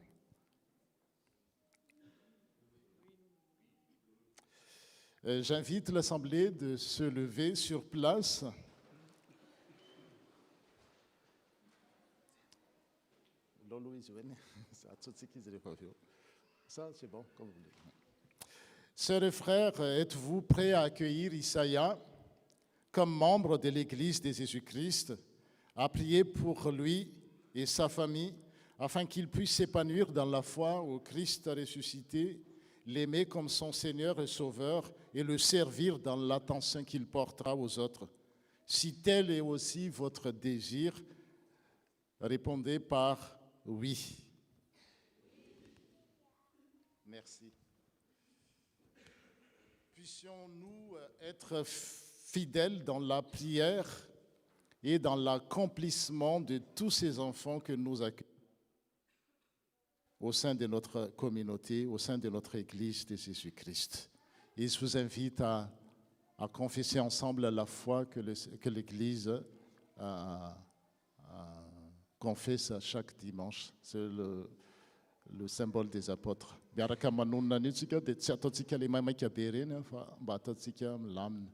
J'invite l'Assemblée de se lever sur place. Ça, c'est bon, comme vous voulez. Sœurs et frères, êtes-vous prêts à accueillir Isaïe comme membre de l'Église de Jésus-Christ, à prier pour lui et sa famille, afin qu'il puisse s'épanouir dans la foi au Christ ressuscité, l'aimer comme son Seigneur et Sauveur et le servir dans l'attention qu'il portera aux autres. Si tel est aussi votre désir, répondez par oui. Merci. Puissions-nous être fidèles dans la prière et dans l'accomplissement de tous ces enfants que nous accueillons au sein de notre communauté, au sein de notre Église de Jésus-Christ. Et je vous invite à confesser ensemble la foi que l'Église confesse chaque dimanche. C'est le symbole des apôtres. Miaraka manonona anitsika dia tsy ataontsika le maimaiky be ireny fa mba ataontsika milamina.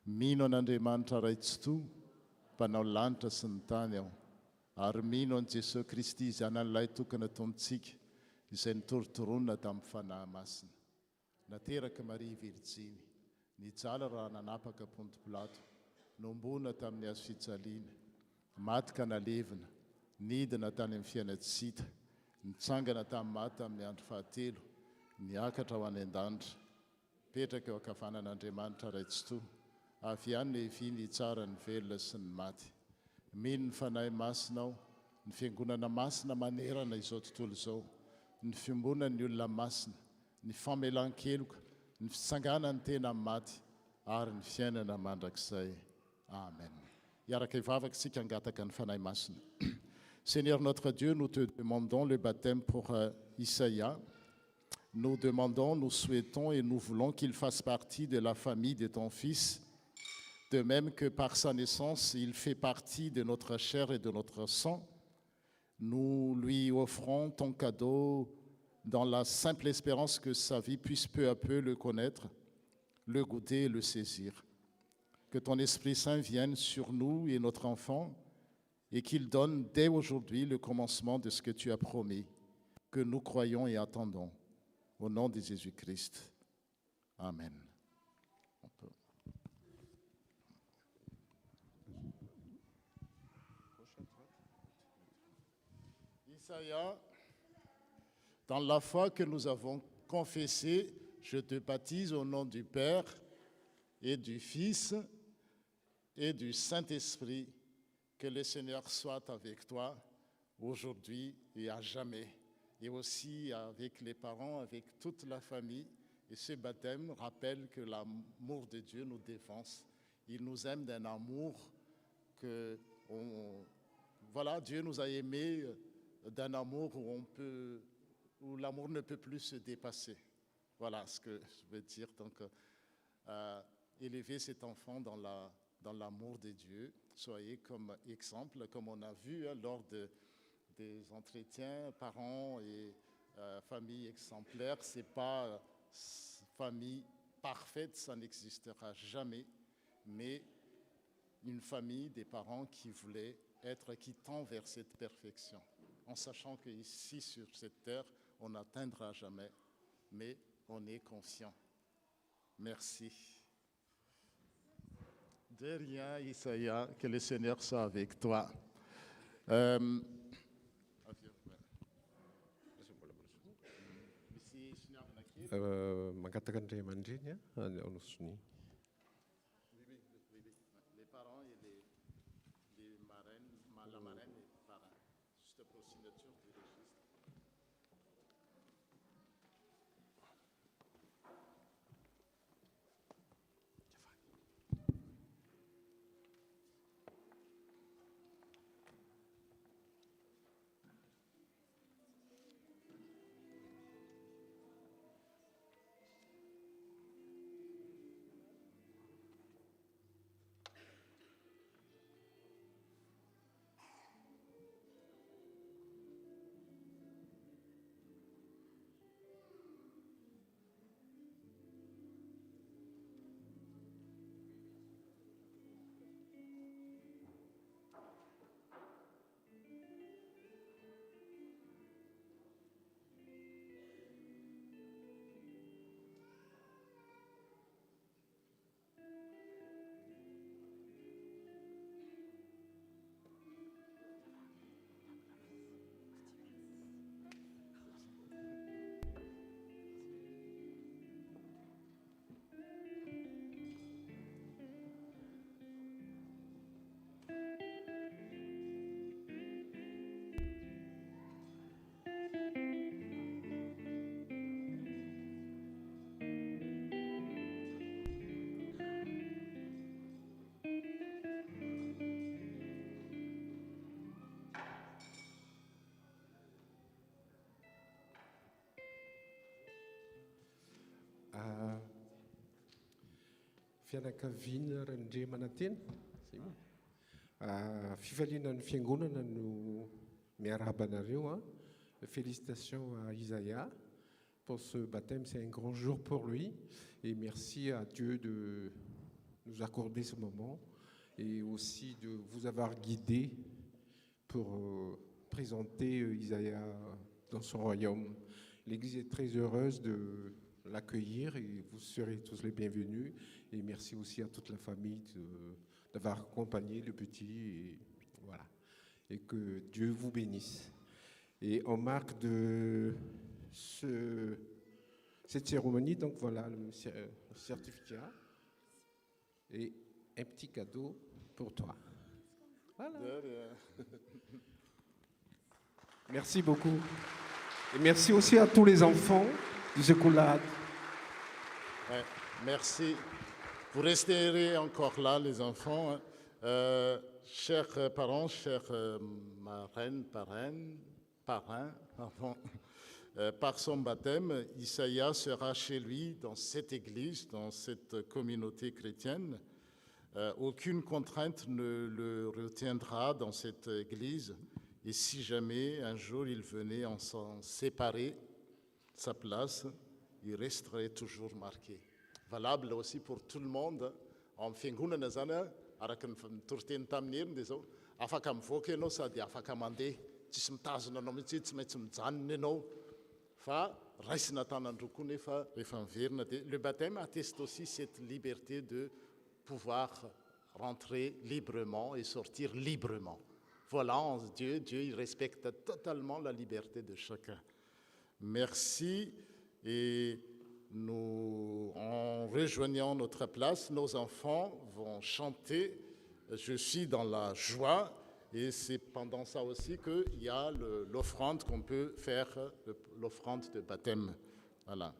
Mino an'Andriamanitra raitsotoa, mpanao lanitra sy ny tany aho. Ary mino an' Jesosy Kristy izany an'ilay tokony ataontsika izay nitorotoronina tamin'ny fanahy masina. Nateraka Maria Virjiny, nijaly raha nanapaka Ponto Pilato, nombona tamin'ny hazo fijaliana, maty ka nalevina, nidina tany amin'ny fiainatsita, nitsangana tamin'ny maty amin'ny andro fahatelo, niakatra ho any an-danitra, petraka eo ankavanan'Andriamanitra raitsotoa, avy ihany ny eviny tsara ny velona sy ny maty. Mino ny fanahy masina aho, ny fiangonana masina manerana izao tontolo izao, ny fiombonan'ny olona masina, ny famelan-keloka, ny fitsanganany tena maty, ary ny fiainana mandrakizay. Amen. Iaraka ivavaka isika hangataka ny fanahy masina. Seigneur notre Dieu, nous te demandons le baptême pour Isaïa. Nous demandons, nous souhaitons et nous voulons qu'il fasse partie de la famille de ton Fils, de même que par sa naissance, il fait partie de notre chair et de notre sang. Nous lui offrons ton cadeau dans la simple espérance que sa vie puisse peu à peu le connaître, le goûter et le saisir. Que ton Esprit Saint vienne sur nous et notre enfant et qu'il donne dès aujourd'hui le commencement de ce que tu as promis, que nous croyons et attendons. Au nom de Jésus-Christ. Amen. Isaïa, dans la foi que nous avons confessée, je te baptise au nom du Père et du Fils et du Saint-Esprit. Que le Seigneur soit avec toi aujourd'hui et à jamais. Et aussi avec les parents, avec toute la famille. Et ce baptême rappelle que l'amour de Dieu nous défense. Il nous aime d'un amour que, voilà, Dieu nous a aimés d'un amour où l'amour ne peut plus se dépasser. Voilà ce que je veux dire. Donc, élever cet enfant dans l'amour de Dieu. Soyez comme exemple, comme on a vu lors des entretiens, parents et famille exemplaire. Ce n'est pas famille parfaite, ça n'existera jamais, mais une famille des parents qui voulaient être, qui tend vers cette perfection, en sachant qu'ici, sur cette terre, on n'atteindra jamais, mais on est conscient. Merci. De rien, Isaïa, que le Seigneur soit avec toi. Mangatakan ray aman-dreny anosony. Les parents et les marraines, la marraine et les parents, juste pour signature du registre. fianakaviana Randre Manantena. Zay moa. Fifaliana ny fiangonana no miarahaba anareo. Félicitations à Isaïa pour ce baptême, c'est un grand jour pour lui. Et merci à Dieu de nous accorder ce moment et aussi de vous avoir guidé pour présenter Isaïa dans son royaume. L'Église est très heureuse de l'accueillir et vous serez tous les bienvenus. Et merci aussi à toute la famille d'avoir accompagné le petit. Et voilà. Et que Dieu vous bénisse. Et en marque de cette cérémonie, donc voilà le certificat et un petit cadeau pour toi. Voilà. Merci beaucoup. Et merci aussi à tous les enfants du Secoulade. Ouais, merci. Vous resterez encore là, les enfants. Chers parents, chers parrains, pardon. Par son baptême, Isaïa sera chez lui dans cette église, dans cette communauté chrétienne. Aucune contrainte ne le retiendra dans cette église. Et si jamais un jour il venait en s'en séparer, sa place, il resterait toujours marqué. Valable aussi pour tout le monde. En fiangonana zany araka ny toroteny tamin'ny heriny dia zao afaka mivoaka ianao sady afaka mandeha tsisy mitazona anao mihitsy tsy maintsy mijanona ianao fa raisina tanandroa koa nefa rehefa miverina dia le baptême atteste aussi cette liberté de pouvoir rentrer librement et sortir librement. Voilà, Dieu il respecte totalement la liberté de chacun. Merci. Et nous, en rejoignant notre place, nos enfants vont chanter « Je suis dans la joie ». Et c'est pendant ça aussi qu'il y a l'offrande qu'on peut faire, l'offrande de baptême. Voilà.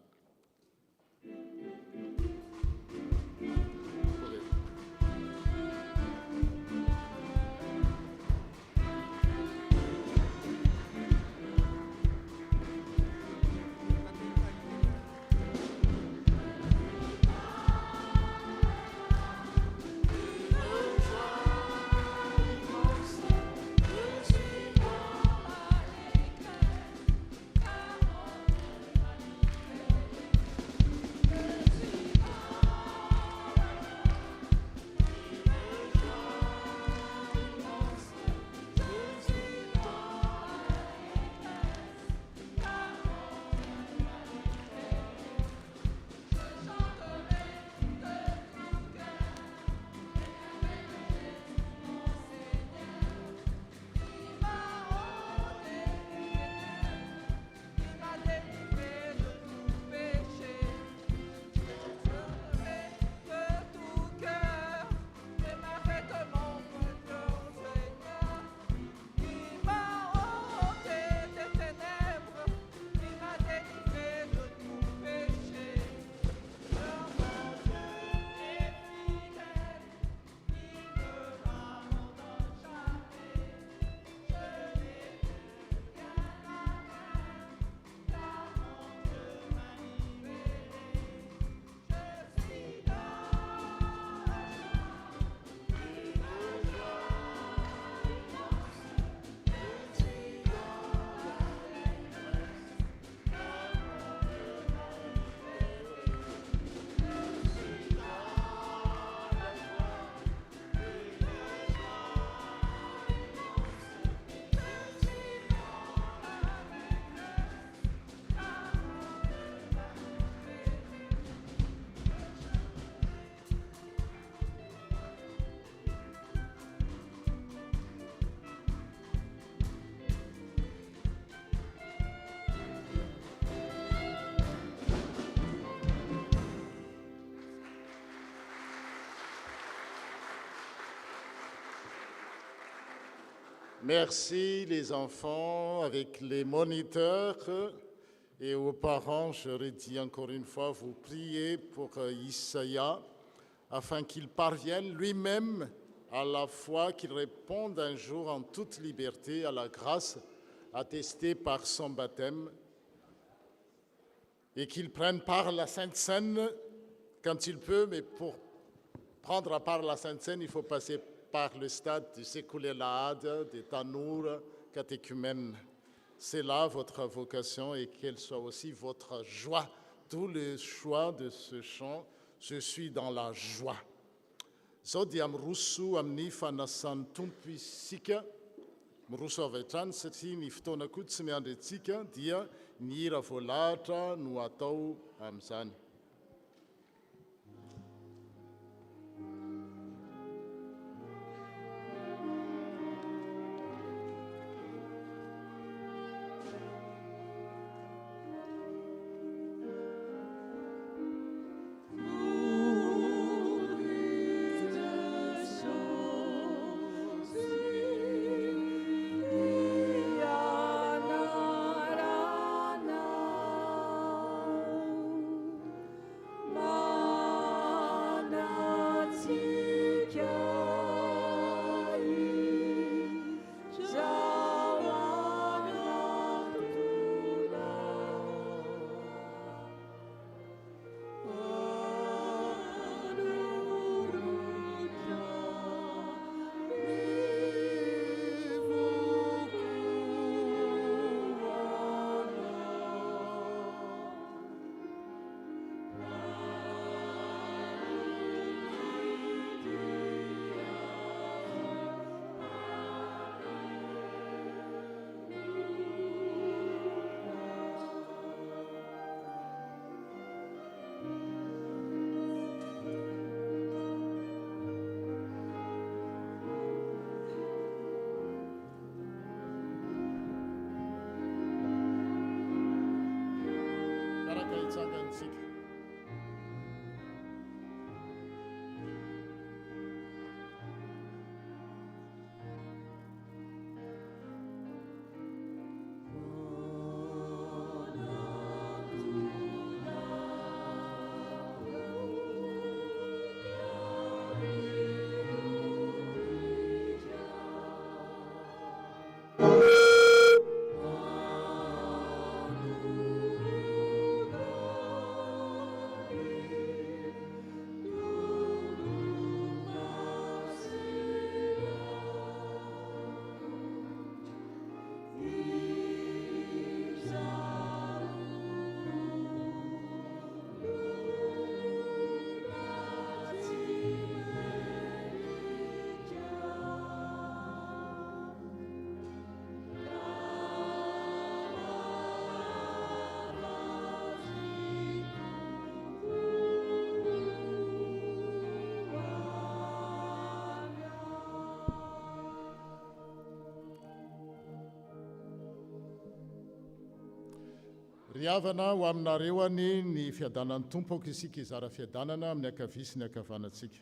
Merci les enfants, avec les moniteurs et aux parents, je redis encore une fois, vous priez pour Isaïa afin qu'il parvienne lui-même à la foi, qu'il réponde un jour en toute liberté à la grâce attestée par son baptême et qu'il prenne part à la Sainte Seine quand il peut, mais pour prendre à part la Sainte Seine, il faut passer par le stade du séculéade, des Tanours, catéchumènes. C'est là votre vocation et qu'elle soit aussi votre joie. Tout le choix de ce chant, je suis dans la joie. Zao dia miroso amin'ny fanasan'ny tompo isika, miroso avy hatrany satria ny fotoana koa tsy miandry antsika dia ny hira voalahatra no atao amin'izany. Ry havana ho aminareo any ny fiadanan'ny tompo aoka isika izara fiadanana amin'ny akavia sy ny akavanantsika.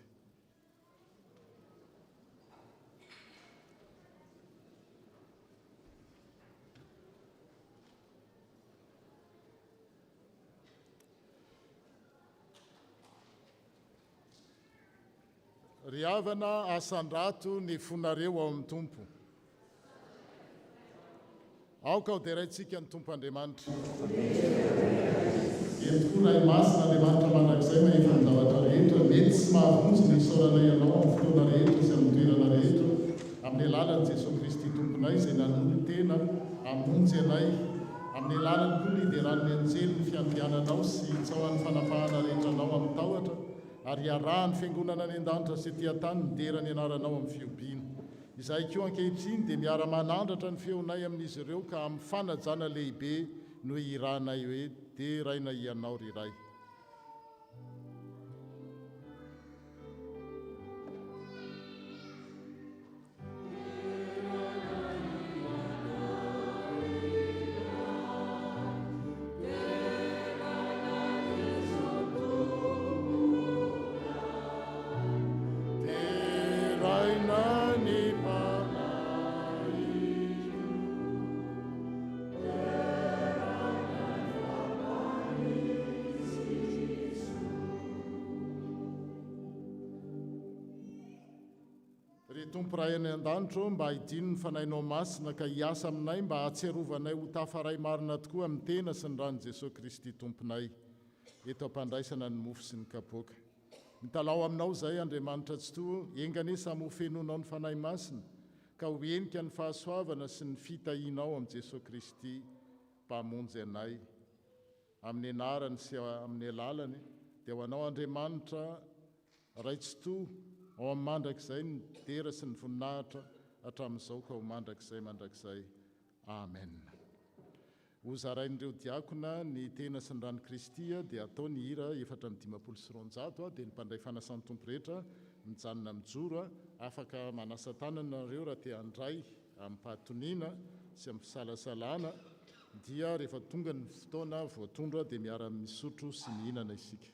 Ry havana asan-drato ny fonareo ao amin'ny tompo. Aoka ho deraintsika ny tompo Andriamanitra. Tokoa rahay masina Andriamanitra mandrakizay mahefa ny zavatra rehetra, mety sy mahavonjy ny isaoranay ianao amin'ny fotoana rehetra sy amin'ny toerana rehetra, amin'ny alalan'i Jesosy Kristy tomponay izay nanolo tena hamonjy anay, amin'ny alalany koa ny ideran'ny anjely ny fiandiananao sy itsaoan'ny fanafahana rehetranao amin'ny tahotra, ary iarahan'ny fiangonana any an-danitra sy etỳ an-tany ny derany anaranao amin'ny fiompiana. Izay koa ankehitriny dia miara-manandratra ny feonay amin'izy ireo ka amin'ny fanajana lehibe no iranay hoe dia raina ianao riray. Tompo ray any an-danitro mba hidino ny fanahinao masina ka hiasa aminay mba hatsiarovanay ho tafaray marina tokoa amin'ny tena sy ny rany Jesosy Kristy tomponay. Eto ampandraisana ny mofo sy ny kapoaka. mitalao aminao zay andriamanitra tsy to engane samy hofenonao ny fanahy masina ka hoenika ny fahasoavana sy ny fitahianao amin'i Jesosy Kristy mpamonjy anay amin'ny anarany sy amin'ny alalany dia ho anao Andriamanitra raitsy to ao amin'ny mandrakizay ny dera sy ny voninahitra hatramin'izao ka ho mandrakizay amen. Ho zarain'ireo diakona ny tena sy ny rano Kristia dia atao ny hira 450 dia ny mpandray fanasan'ny tompo rehetra mijanona mijoro afaka manasa tanana nareo raha te handray amin'ny pahatoniana sy amin'ny fisalasalana dia rehefa tonga ny fotoana voatondra dia miara-misotro sy mihinana isika.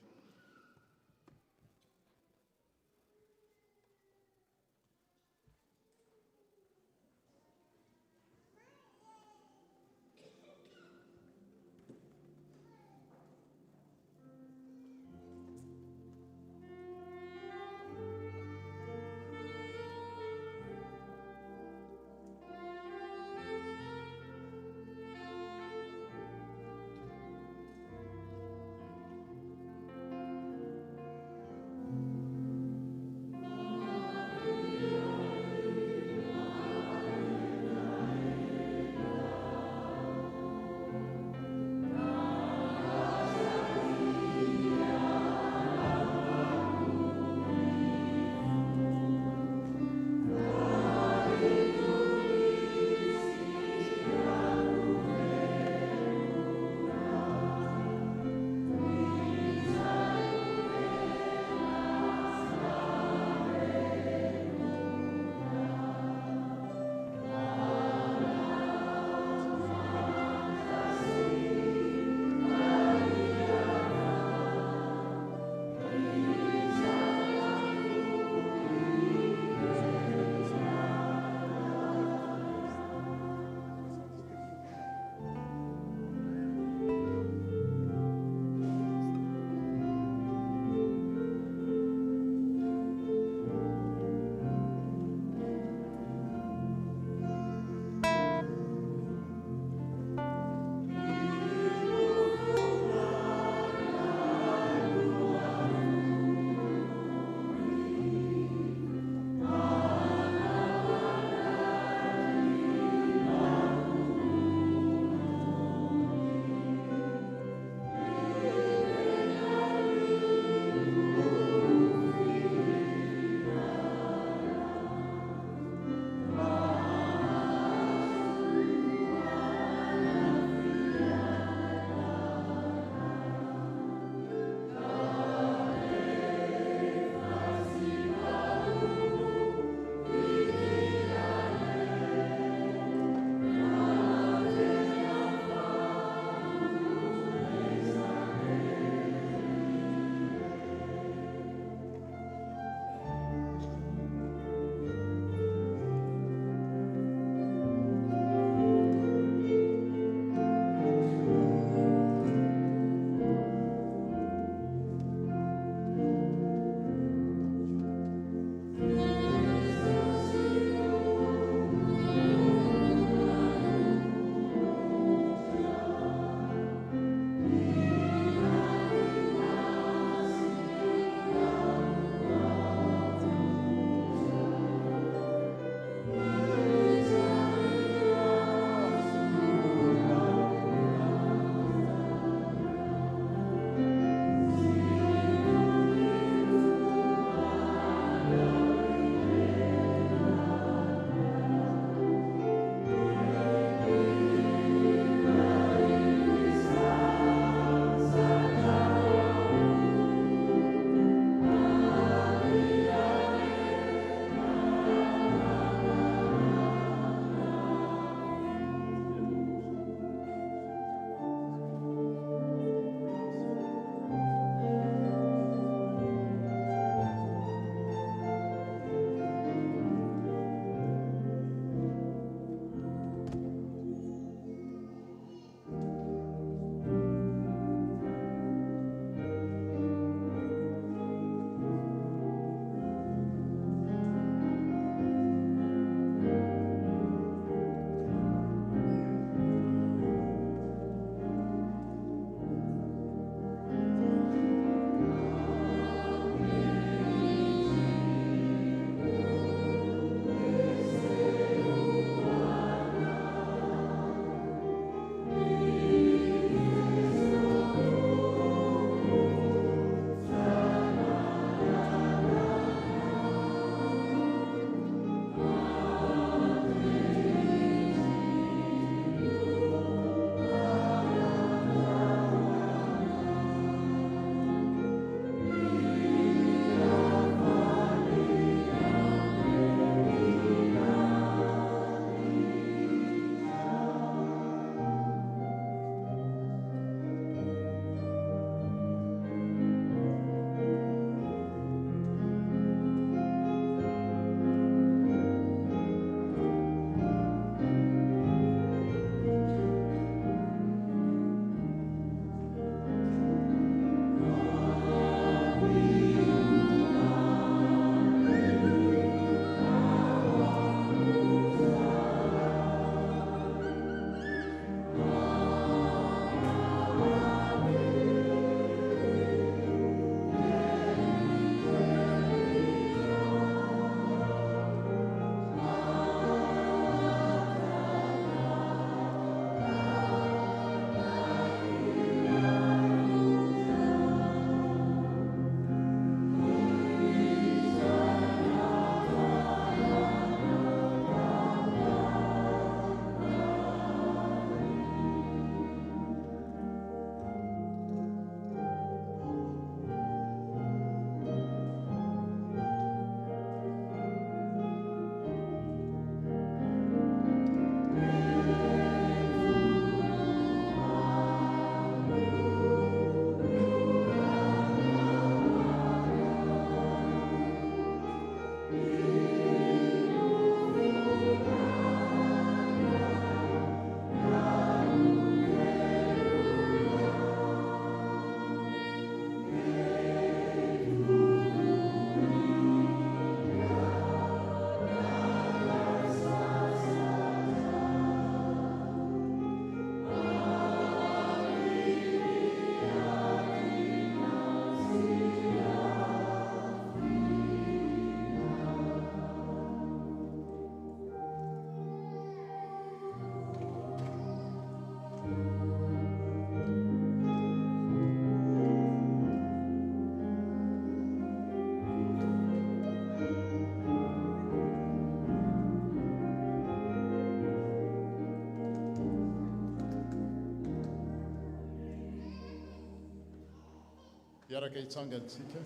iaraka hitsangantsika.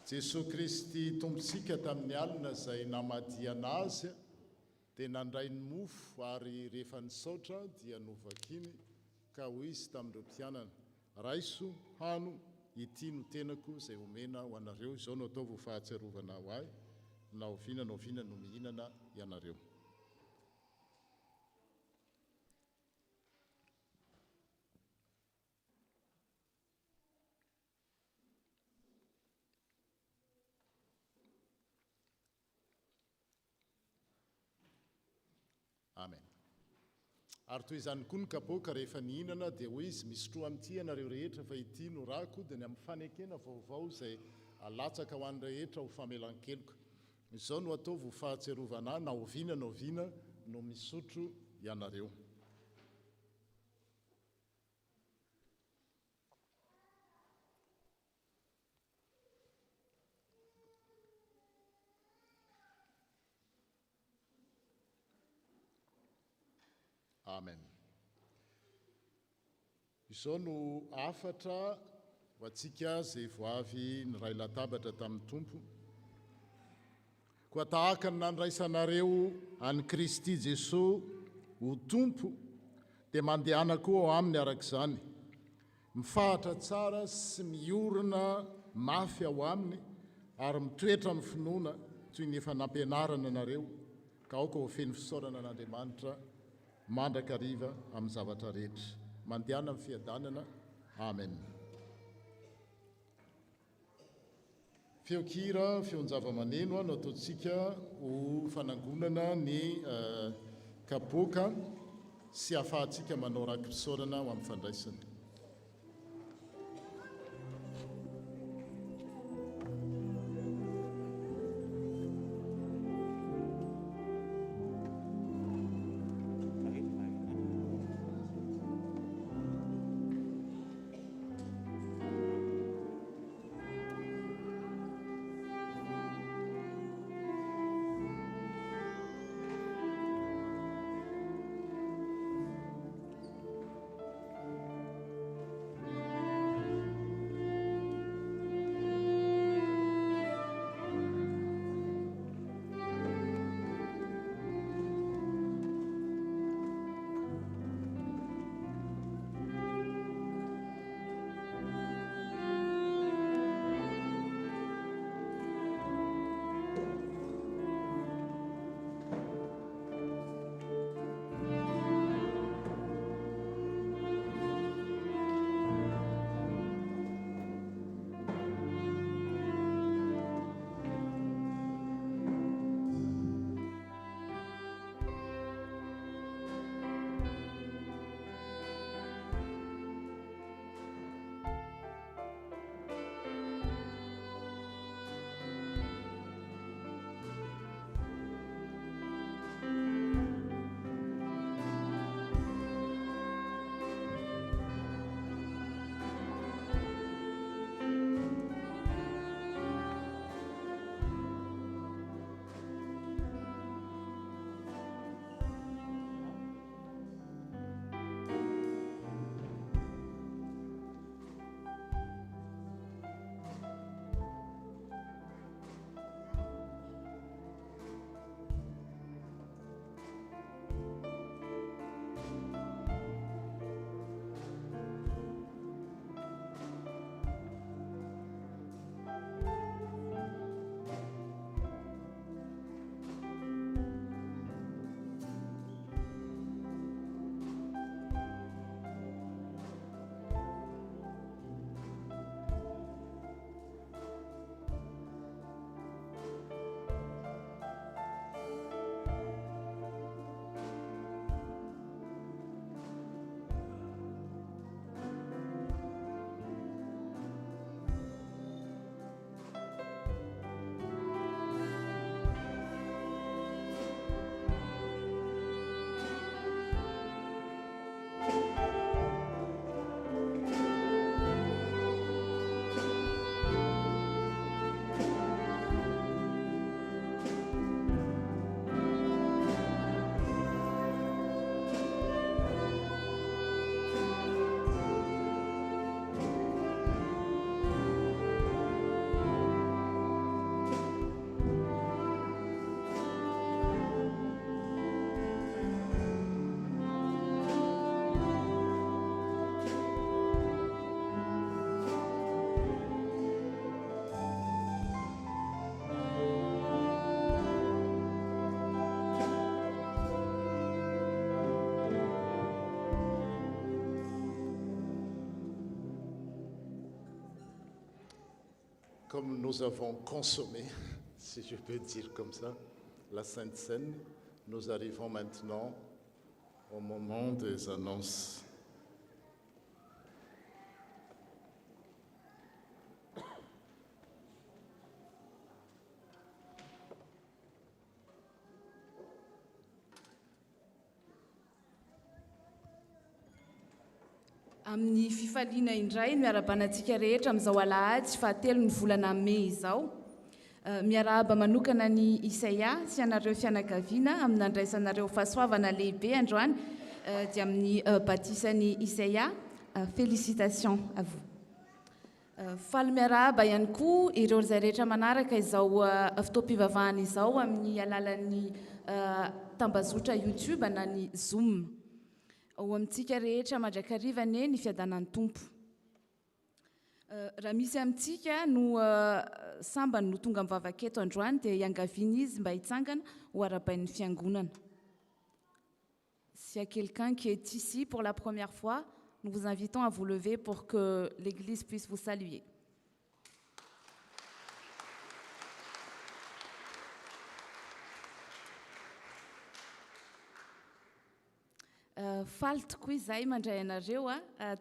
Jesosy Kristy tompontsika tamin'ny alina izay namadiana azy dia nandray ny mofo ary rehefa nisaotra dia novakiny ka hoy izy tamin'ireo mpianana, raiso hano ity no tenako izay omena ho anareo, izao no ataovy ho fahatsiarovana ho ahy, na oviana no mihinana ianareo. Amen. Ary toy izany koa ny kapoaka rehefa nihinana dia hoy izy, misotro amin'ity ianareo rehetra fa ity no rako dia ny amin'ny fanekena vaovao izay alatsaka ho an'ny rehetra ho famelan-keloka. Izao no ataovy ho fahatsiarovana ahy, na oviana no misotro ianareo. Amen. Izao no afatra ho antsika izay voavy ny ray latabatra tamin'ny tompo. Koa tahaka ny nandraisanareo any Kristy Jesosy ho tompo dia mandehana koa ao aminy araka izany, mifahatra tsara sy miorina mafy ao aminy ary mitoetra amin'ny finoana toy ny efa nampianarana anareo, ka aoka ho feno fisaorana an'Andriamanitra mandrakariva amin'ny zavatra rehetra. Mandehana amin'ny fiadanana. Amen. Feokira, feon-java-maneno no ataontsika ho fanangonana ny kapoaka sy ahafahantsika manao rakim-pisaorana ho amin'ny fandraisana. comme nous avons consommé, si je peux dire comme ça, la Sainte Seine, nous arrivons maintenant au moment des annonces. Amin'ny fifaliana indray miarabanantsika rehetra amin'izao alahady fahatelo ny volana May izao. Miarahaba manokana ny Isaia sy anareo fianakaviana amin'ny andraisanareo fahasoavana lehibe androany dia amin'ny batisan'ny Isaia. Félicitations à vous. Faly miarahaba ihany koa ireo izay rehetra manaraka izao fitaom-pivavahana izao amin'ny alalan'ny tambazotra YouTube na ny Zoom. Ao amintsika rehetra mandrakarivane ny fiadanan'ny tompo. Raha misy amintsika no sambany no tonga mivavaketo androany dia iangaviana izy mba hitsangana ho arabain'ny fiangonana. S'il y a quelqu'un qui est ici pour la première fois, nous vous invitons à vous lever pour que l'Église puisse vous saluer. Faly tokoa izay mandray anareo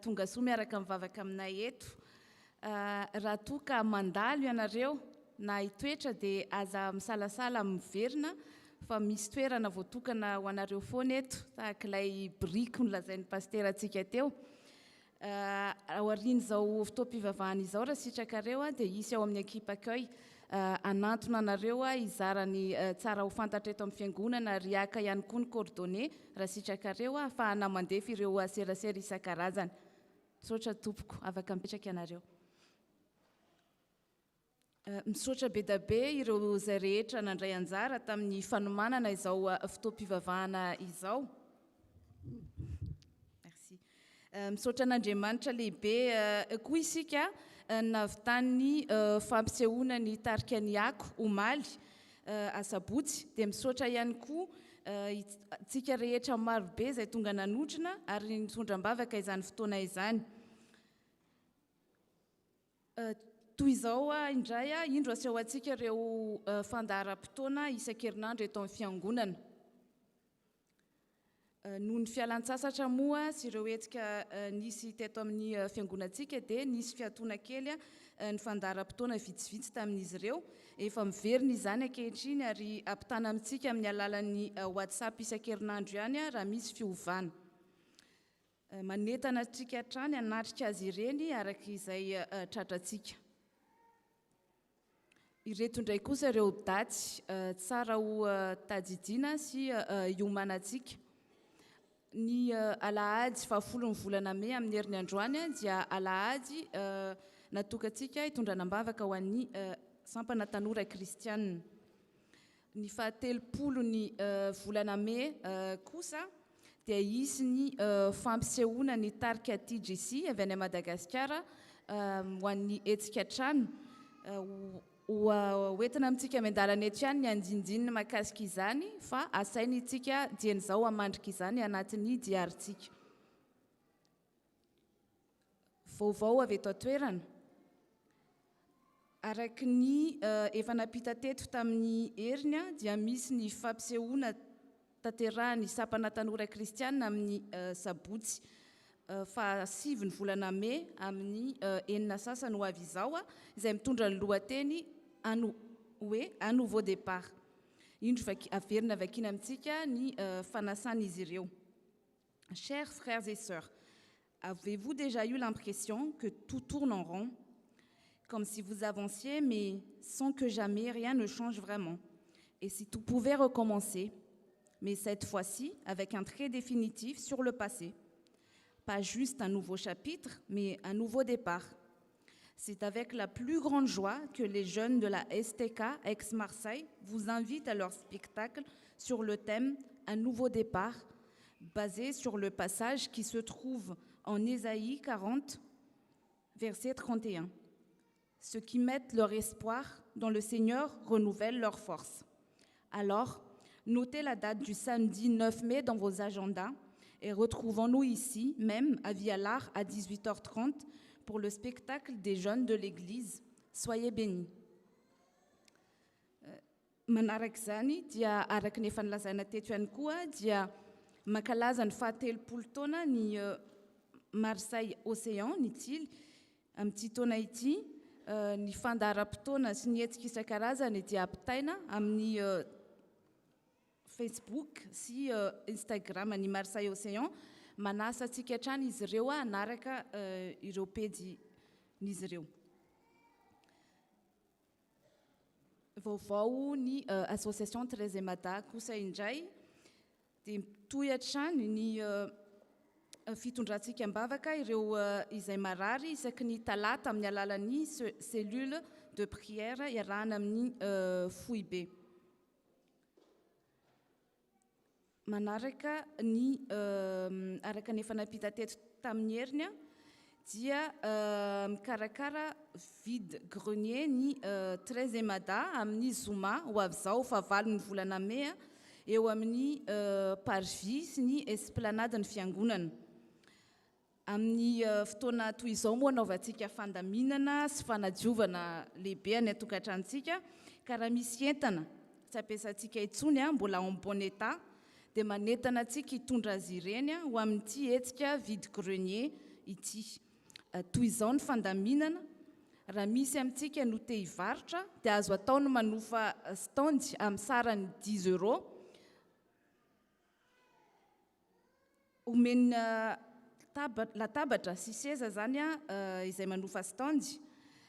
tonga soa miaraka mivavaka aminay eto. Raha toa ka mandalo ianareo na hitoetra dia aza misalasala miverina fa misy toerana voatokana ho anareo foana eto tahak'ilay briky nolazain'ny paster antsika teo. Ao aorian'izao fotoam-pivavahana izao raha sitrakareo dia hisy ao amin'ny équipe accueil anantona anareo izarany tsara ho fantatra eto amin'ny fiangonana ary aka ihany koa ny coordonnées raha sitrakareo ahafahana mandefa ireo serasera isan-karazany. Misaotra tompoko, afaka mipetraka ianareo. Misaotra be da be ireo izay rehetra nandray anjara tamin'ny fanomanana izao fotoam-pivavahana izao. Merci. Misaotra n'Andriamanitra lehibe koa isika navitan'ny fampisehoana ny tarika ny ako omaly asabotsy dia misaotra ihany koa tsika rehetra marobe izay tonga nanotrona ary nitondram-bavaka izany fotoana izany. Toy izao indray indro aseho antsika ireo fandaharam-potoana isan-kerinandro eto amin'ny fiangonana. Noho ny fialan-tsasatra moa sy ireo hetsika nisy teto amin'ny fiangonantsika dia nisy fiatoana kely ny fandaharam-potoana vitsivitsy tamin'izy ireo. Efa miverina izany ankehitriny ary ampitana amintsika amin'ny alalan'ny WhatsApp isan-kerinandro ihany raha misy fiovana. Manentana antsika hatrany hanatrika azy ireny araka izay tratrantsika. Ireto indray kosa ireo daty tsara ho tadidiana sy hiomanantsika. Ny alahady fahafolo ny volana May amin'ny herin'ny androany dia alahady natokantsika hitondranam-bavaka ho an'ny sampana tanora kristianina. Ny fahatelopolo ny volana May kosa dia hisy ny fampisehoana ny tarika TGC avy any Madagasikara ho an'ny hetsika trano. Hoentina amintsika miandalana eto ihany ny andindininy mahakasika izany fa asainy itsika dian'izao hamandrika izany anatin'ny diarintsika. Vaovao avy eto an-toerana. Araka ny efa napita teto tamin'ny heriny dia misy ny fampisehoana tanterahany sampana tanora kristianina amin'ny sabotsy fa 7 ny volana May amin'ny 9 sasany ho avy izao izay mitondra ny lohateny hoe un nouveau départ. Indro averina vakina amintsika ny fanasan'izy ireo. Chers frères et sœurs, avez-vous déjà eu l'impression que tout tourne en rond, comme si vous avanciez mais sans que jamais rien ne change vraiment? Et si tout pouvait recommencer, mais cette fois-ci avec un trait définitif sur le passé? Pas juste un nouveau chapitre, mais un nouveau départ. C'est avec la plus grande joie que les jeunes de la STK Aix-Marseille vous invitent à leur spectacle sur le thème « Un nouveau départ », basé sur le passage qui se trouve en Ésaïe 40, verset 31. Ceux qui mettent leur espoir dans le Seigneur renouvellent leur force. Alors, notez la date du samedi 9 mai dans vos agendas et retrouvons-nous ici, même à Vialard, à 18h30, pour le spectacle des jeunes de l'Église, Soyez bénis. Manaraka izany dia araka ny efa nilazaina teto ihany koa dia mankalaza ny fahatelopolo taona ny Marseille Océan ny tily amin'ity taona ity. Ny fandaharam-potoana sy ny hetsika isan-karazany dia ampitaina amin'ny Facebook sy Instagram ny Marseille Océan. Manasa antsika hatrany izy ireo hanaraka ireo pejin'izy ireo. Vaovao ny association Trezemada kosa indray dia mitohy hatrany ny fitondrantsika ambavaka ireo izay marary isaky ny talata amin'ny alalan'ny cellule de prière iarahana amin'ny Foibe. Manaraka ny araka ny efa nampita teto tamin'ny heriny dia mikarakara vide grenier ny Trezemada amin'ny Zoma ho avy izao fa 8 volana May eo amin'ny Parvis sy ny esplanade ny fiangonana. Amin'ny fotoana toy izao moa anaovantsika fandaminana sy fanadiovana lehibe ny atokantrantsika ka raha misy entana tsy ampiasantsika intsony mbola en bon état dia manentana antsika hitondra azy ireny ho amin'ity hetsika vide grenier ity. Toy izao ny fandaminana, raha misy amintsika no te hivarotra dia azo atao no manofa stand amin'ny sarany 10 €. Omena latabatra sy seza zany izay manofa stand.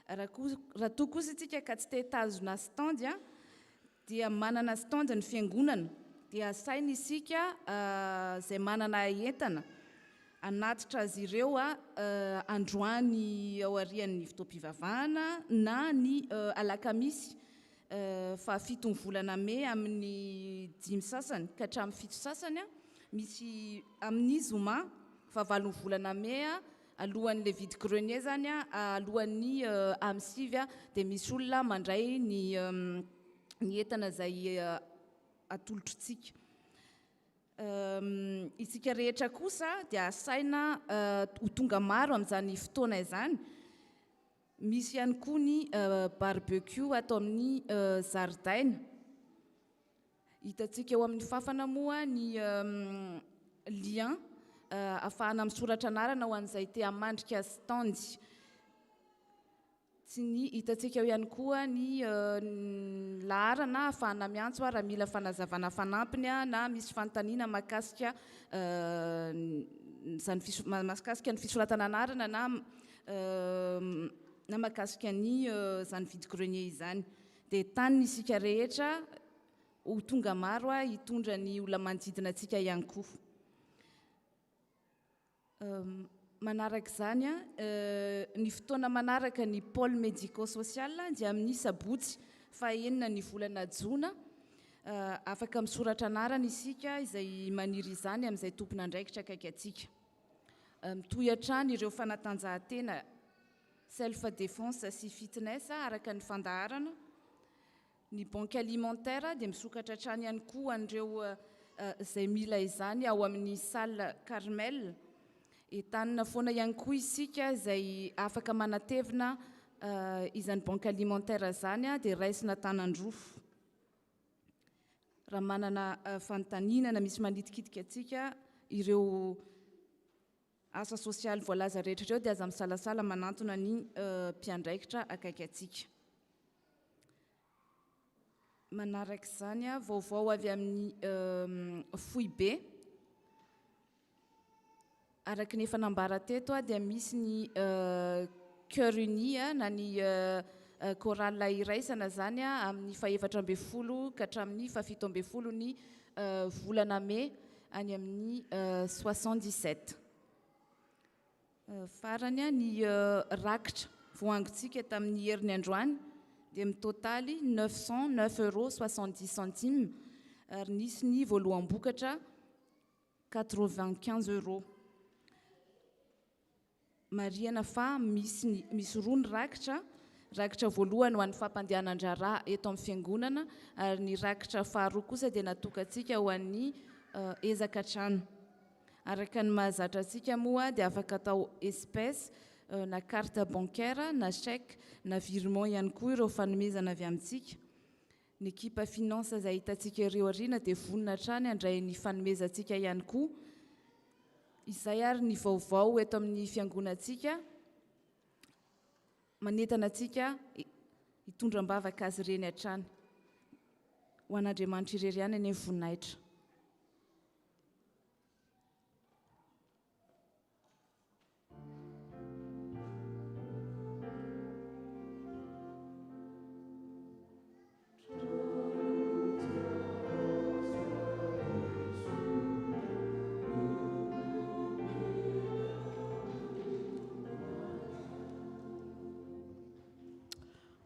Raha toa kosa isika ka tsy te hitazona stand dia manana stand ny fiangonana dia asaina isika izay manana entana anatitra azy ireo androany ao arian'ny fotoam-pivavahana na ny alakamisy fa 7 volana May amin'ny 5 sasany ka hatramin'ny 7 sasany misy amin'ny Zoma fa 8 volana May alohan'le vide grenier zany alohan'ny amsivy dia misy olona mandray ny entana izay atolotrotsika. Isika rehetra kosa dia asaina ho tonga maro amin'izany fotoana izany. Misy ihany koa ny barbecue atao amin'ny zaridaina. Hitantsika eo amin'ny fafana moa ny lien ahafahana misoratra anarana ho an'izay te hamandrika stand. Sy ny hitantsika eo ihany koa ny laharana ahafahana miantso raha mila fanazavana fanampiny na misy fanontaniana mahakasika ny fisoratana anarana na mahakasika ny zany vide grenier izany. Dia taniny isika rehetra ho tonga maro hitondra ny olona manodidina antsika ihany koa. Manaraka izany ny fotoana manaraka ny pôle médico-social dia amin'ny sabotsy 9 ny volana Jona. Afaka misoratra anarana isika izay maniry izany amin'izay tompona andraikitra akaiky atsika. Mitohy hatrany ireo fanatanjahantena self défense sy fitness araka ny fandaharana. Ny banque alimentaire dia misokatra hatrany ihany koa an'ireo izay mila izany ao amin'ny salle Carmel. Entanina foana ihany koa isika izay afaka manatevina izany banque alimentaire zany dia raisina tanandrofo. Raha manana fanontaniana misy manitikitika atsika ireo asa sosialy voalaza rehetra ireo dia aza misalasala manantona ny mpiandraikitra akaiky atsika. Manaraka izany vaovao avy amin'ny Foibe. Araka ny efa nambara teto dia misy ny cœur uni na ny chorale iraisana zany amin'ny 14 ka hatramin'ny 17 ny volana May any amin'ny 77. Farany ny rakitra voangontsika tamin'ny herin'ny androany dia mitotaly 909,70 € ary nisy ny voaloam-bokatra 95 €. Mariana fa misy roa ny rakitra voalohany ho an'ny fampandehanan-draharaha eto amin'ny fiangonana ary ny rakitra faharoa kosa dia natokantsika ho an'ny ezaka trano. Araka ny mahazatra antsika moa dia afaka atao espèce na carte bancaire, na chèque, na virement ihany koa ireo fanomezana avy amintsika. Ny ekipa finance izay hitantsika ireo ariana dia vonona hatrany handray ny fanomezantsika ihany koa. Izay ary ny vaovao eto amin'ny fiangonantsika, manentana antsika hitondram-bavaka azy ireny hatrany. Ho an'Andriamanitra irery ihany eny voninahitra.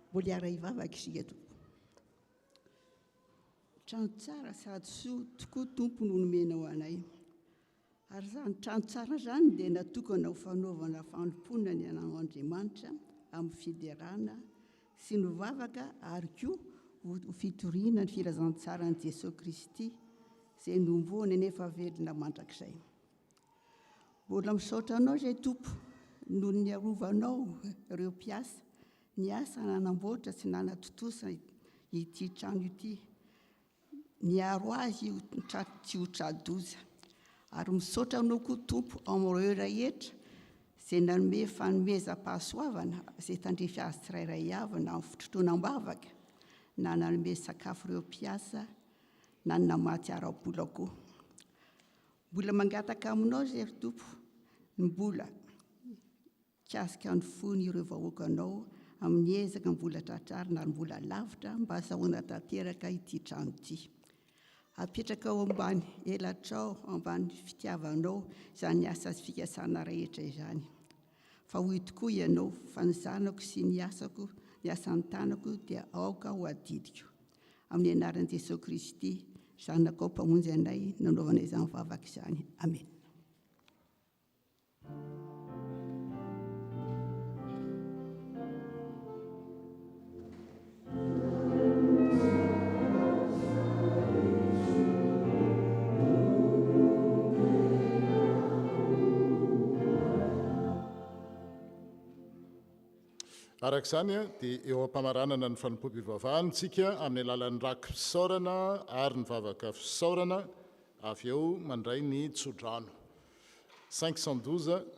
Mbola ara hivavaka isika tompo. Trano tsara sady soa tokoa tompo no nomena ho anay. Ary izany trano tsara izany dia natokana ho fanaovana fanompoana ny an'Andriamanitra amin'ny fiderana sy ny vavaka ary koa ho fitoriana ny filazantsara ny Jesosy Kristy izay nomboana nefa velona mandrakizay. Mbola misaotra anao izay tompo noho ny arovanao ireo mpiasa ny asa nanamboatra sy nanatotosa ity trano ity, miaro azy tsy ho tradoza. Ary misaotra anao koa tompo amin'ireo rehetra izay nanome fanomezam-pahasoavana izay tandrefy azy tsirairay avy na amin'ny fitontoram-bavaka na nanome sakafo ireo mpiasa na ny namaty ara-bola koa. Mbola mangataka aminao izay tompo, mbola kasika ny fony ireo vahoakanao amin'ny ezaka mbola tratrary na mbola lavitra mba ahazoana tanteraka ity trano ity. Apetraka ao ambany elatrao, ambany fitiavanao izany asa sy fikasana rehetra izany. Fa hoy tokoa ianao fa ny zanako sy ny asako, ny asan'ny tanako dia aoka ho adidiko. Amin'ny anaran'i Jesosy Kristy, zanako ao mpamonjy anay, nanaovana izany vavaka izany. Amen. Arak'izany dia eo am-pamaranana ny fanompoam-pivavahantsika amin'ny alalan'ny raky fisaorana ary ny vavaka fisaorana, avy eo mandray ny tsodrano 512. Amen.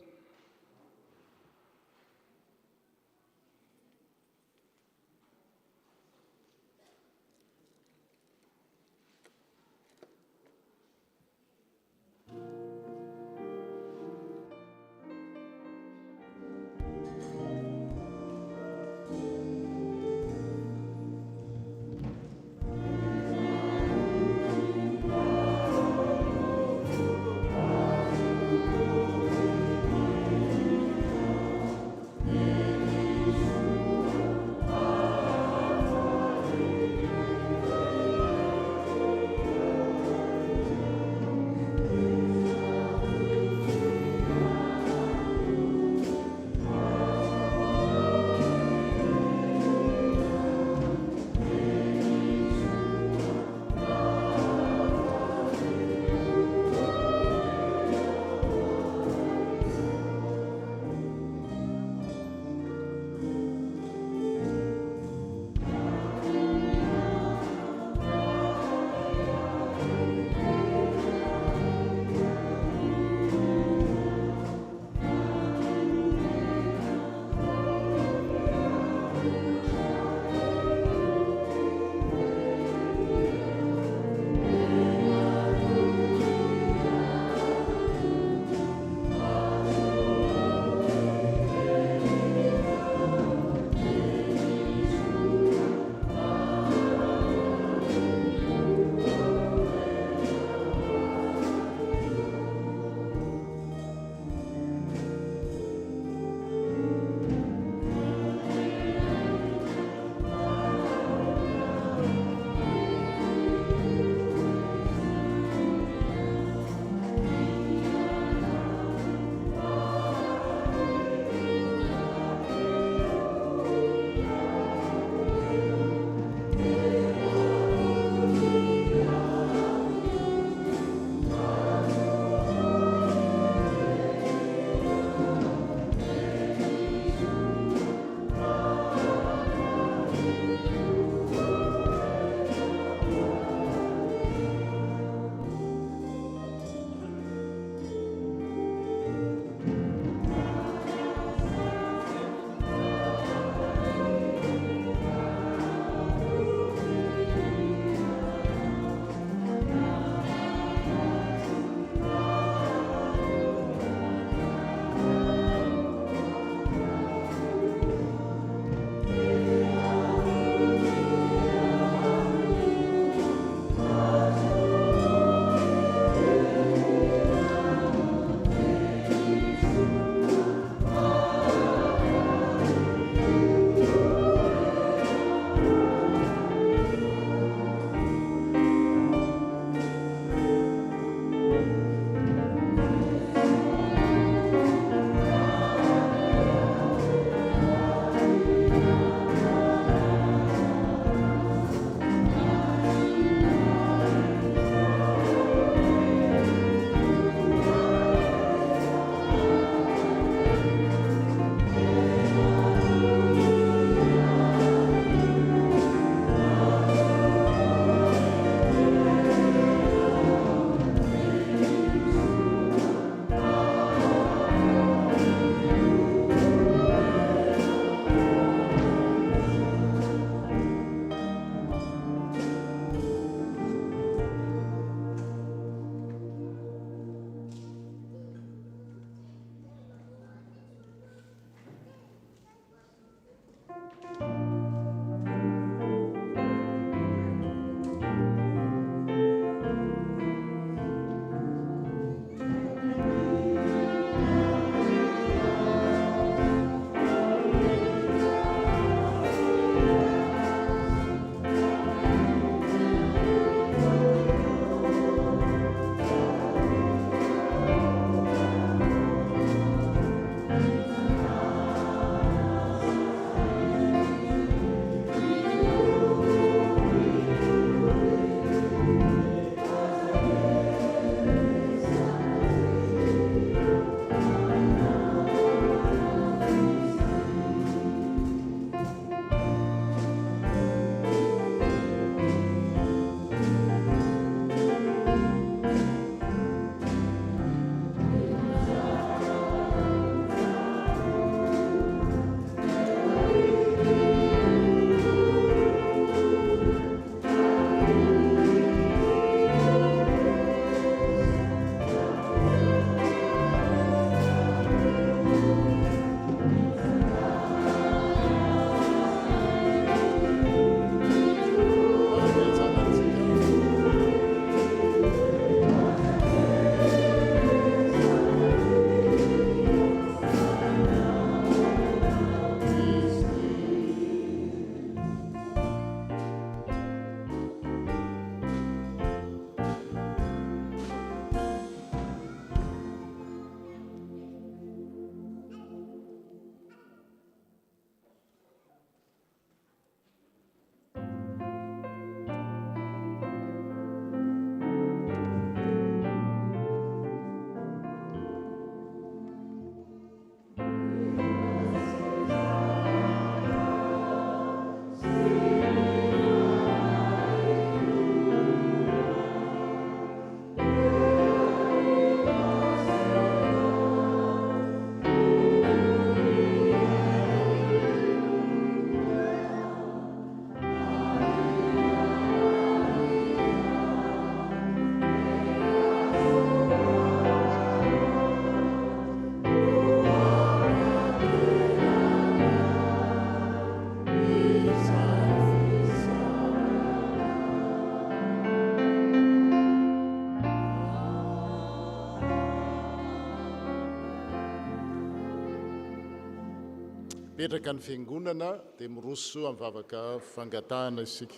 mipetraka ny fiangonana dia miroso amin'ny vavaka fangatahana isika.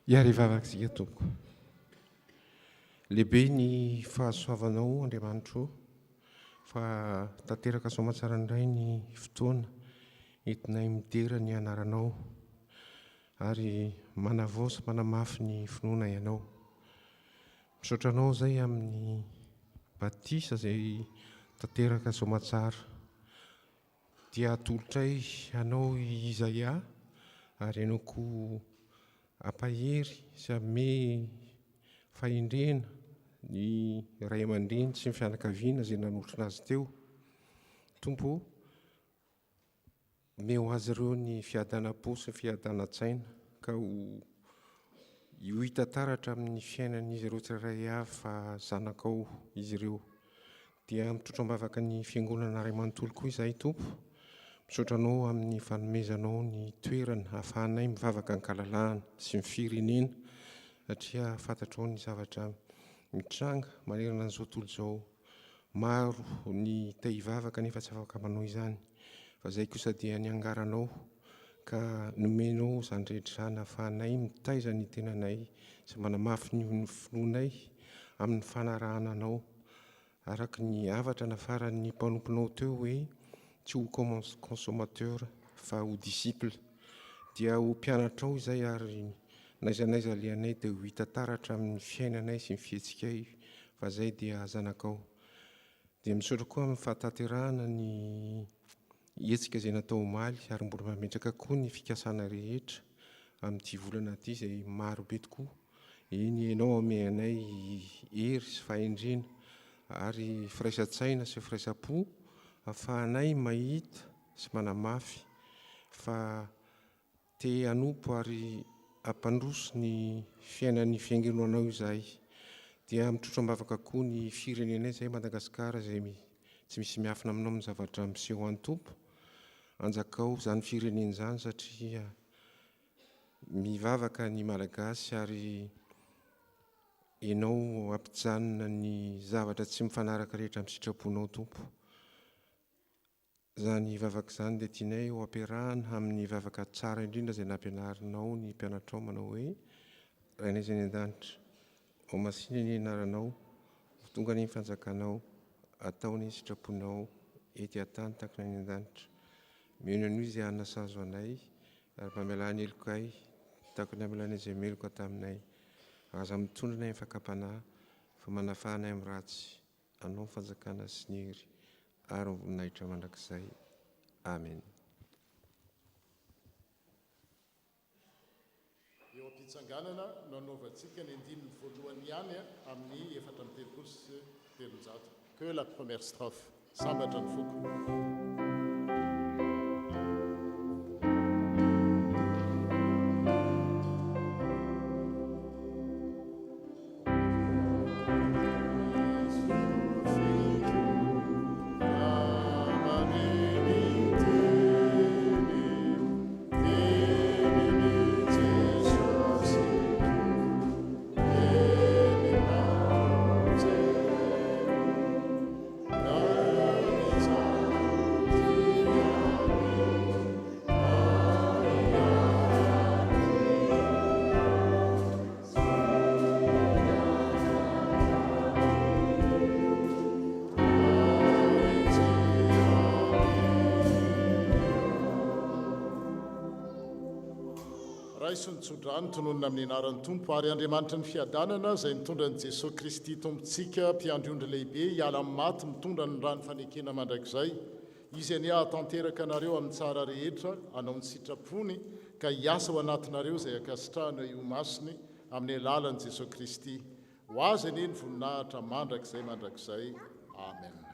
Iary vavakasika tompoko. Lehibe ny fahasoavanao Andriamanitro fa tanteraka soamantsara indray ny fotoana entinay midera ny anaranao ary manavosa manamafy ny finoana ianao. Misaotranao zay amin'ny batisa zay tanteraka soamantsara dia atolotray anao Izaia ary ianao koa ampahery sy ame fahendrena ny ray aman-dreny sy ny fianakaviana zay nanolotra azy teo. Tompo, meo azy ireo ny fiadanam-po sy fiadan-tsaina ka ho hitantaratra amin'ny fiainan'izy ireo tsirairay avy fa zanakao izy ireo. Dia mitrotro-bavaka ny fiangonana Ray manontolo koa izahay Tompo. Misaotranao amin'ny fanomezanao ny toerana ahafahanay mivavaka ny kalalahana sy ny firenena satria fantatrao ny zavatra mitranga manerana an'izao tontolo izao. Maro ny te hivavaka nefa tsy afaka manao izany. Fa izay kosa dia ny angaranao ka nomenao izany rehetra izany ahafahanay mitaiza ny tenanay sy manamafy ny finoanay amin'ny fanarahana anao. Araka ny havatra nafaran'ny mpanomponao teo hoe tsy ho consommateur fa ho disciple dia ho mpianatrao izay ary naizanaiza lianay dia ho hitantaratra amin'ny fiainanay sy ny fihetsikay fa zay dia zanakao. Dia misaotra koa amin'ny fahatanterahana ny hetsika izay natao omaly ary mbola mametraka koa ny fikasana rehetra amin'ity volana ity izay maro be tokoa. Iny ianao amenay hery sy fahendrena ary firaisan-tsaina sy firaisan-po ahafahanay mahita sy manamafy fa te hanompo ary ampandroso ny fiainan'ny fiangonanao izahay. Dia mitrotro-bavaka koa ny firenenay izay Madagasikara izay tsy misy miafina aminao amin'ny zavatra miseho an'ny Tompo. Anjakao izany firenena izany satria mivavaka ny Malagasy ary ianao ampijanona ny zavatra tsy mifanaraka rehetra amin'ny sitraponao Tompo. Izany vavaka izany dia tianay ho ampiarahana amin'ny vavaka tsara indrindra izay nampianarinao ny mpianatrao manao hoe Rainay izay ny an-danitra, ao masina ny anaranao, tonga ny fanjakanao, atao ny sitraponao ety an-tany takona ny an-danitra. Mino an'io izay anasazo anay ary mamelany elokay takony amelany izay meloka taminay. Aza mitondranay amin'ny fakapanahy fa manafahanay amin'ny ratsy anao ny fanjakana sy ny hery ary voninahitra mandrakizay. Amen. Eo am-pitsanganana nanaovantsika ny andininy voalohany ihany amin'ny 4 sy 300. Que la première strophe. Sambatra ny foko. Raisy ny tsodrany tononona amin'ny anaran'ny Tompo ary Andriamanitra ny fiadanana izay mitondra ny Jesosy Kristy tompontsika mpiandry ondry lehibe hiala amin'ny maty mitondra ny rano fanekena mandrakizay. Izy any hahatanteraka anareo amin'ny tsara rehetra anao ny sitrapony ka hiasa ho anatinareo izay akasitrahana io masiny amin'ny alalan'i Jesosy Kristy. Ho azy anie ny voninahitra mandrakizay. Amen.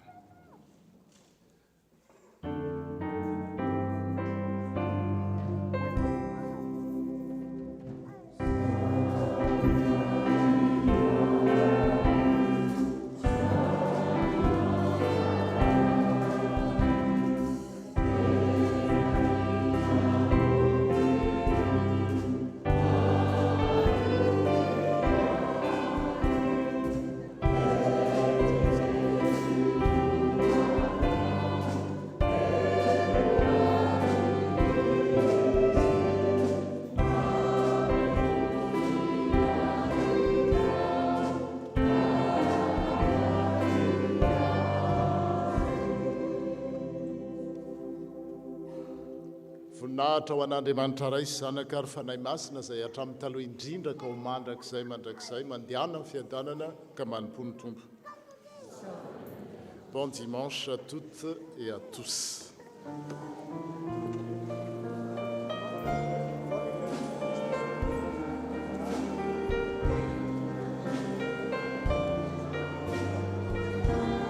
voninahitra ho an'andriamanitra ray sy zanaka ary fanahy masina izay hatramin'ny taloha indrindra ka ho mandrakizay mandrakizay mandehana amin'ny fiadanana ka manompo ny tompo. Bon dimanche à toutes et à tous.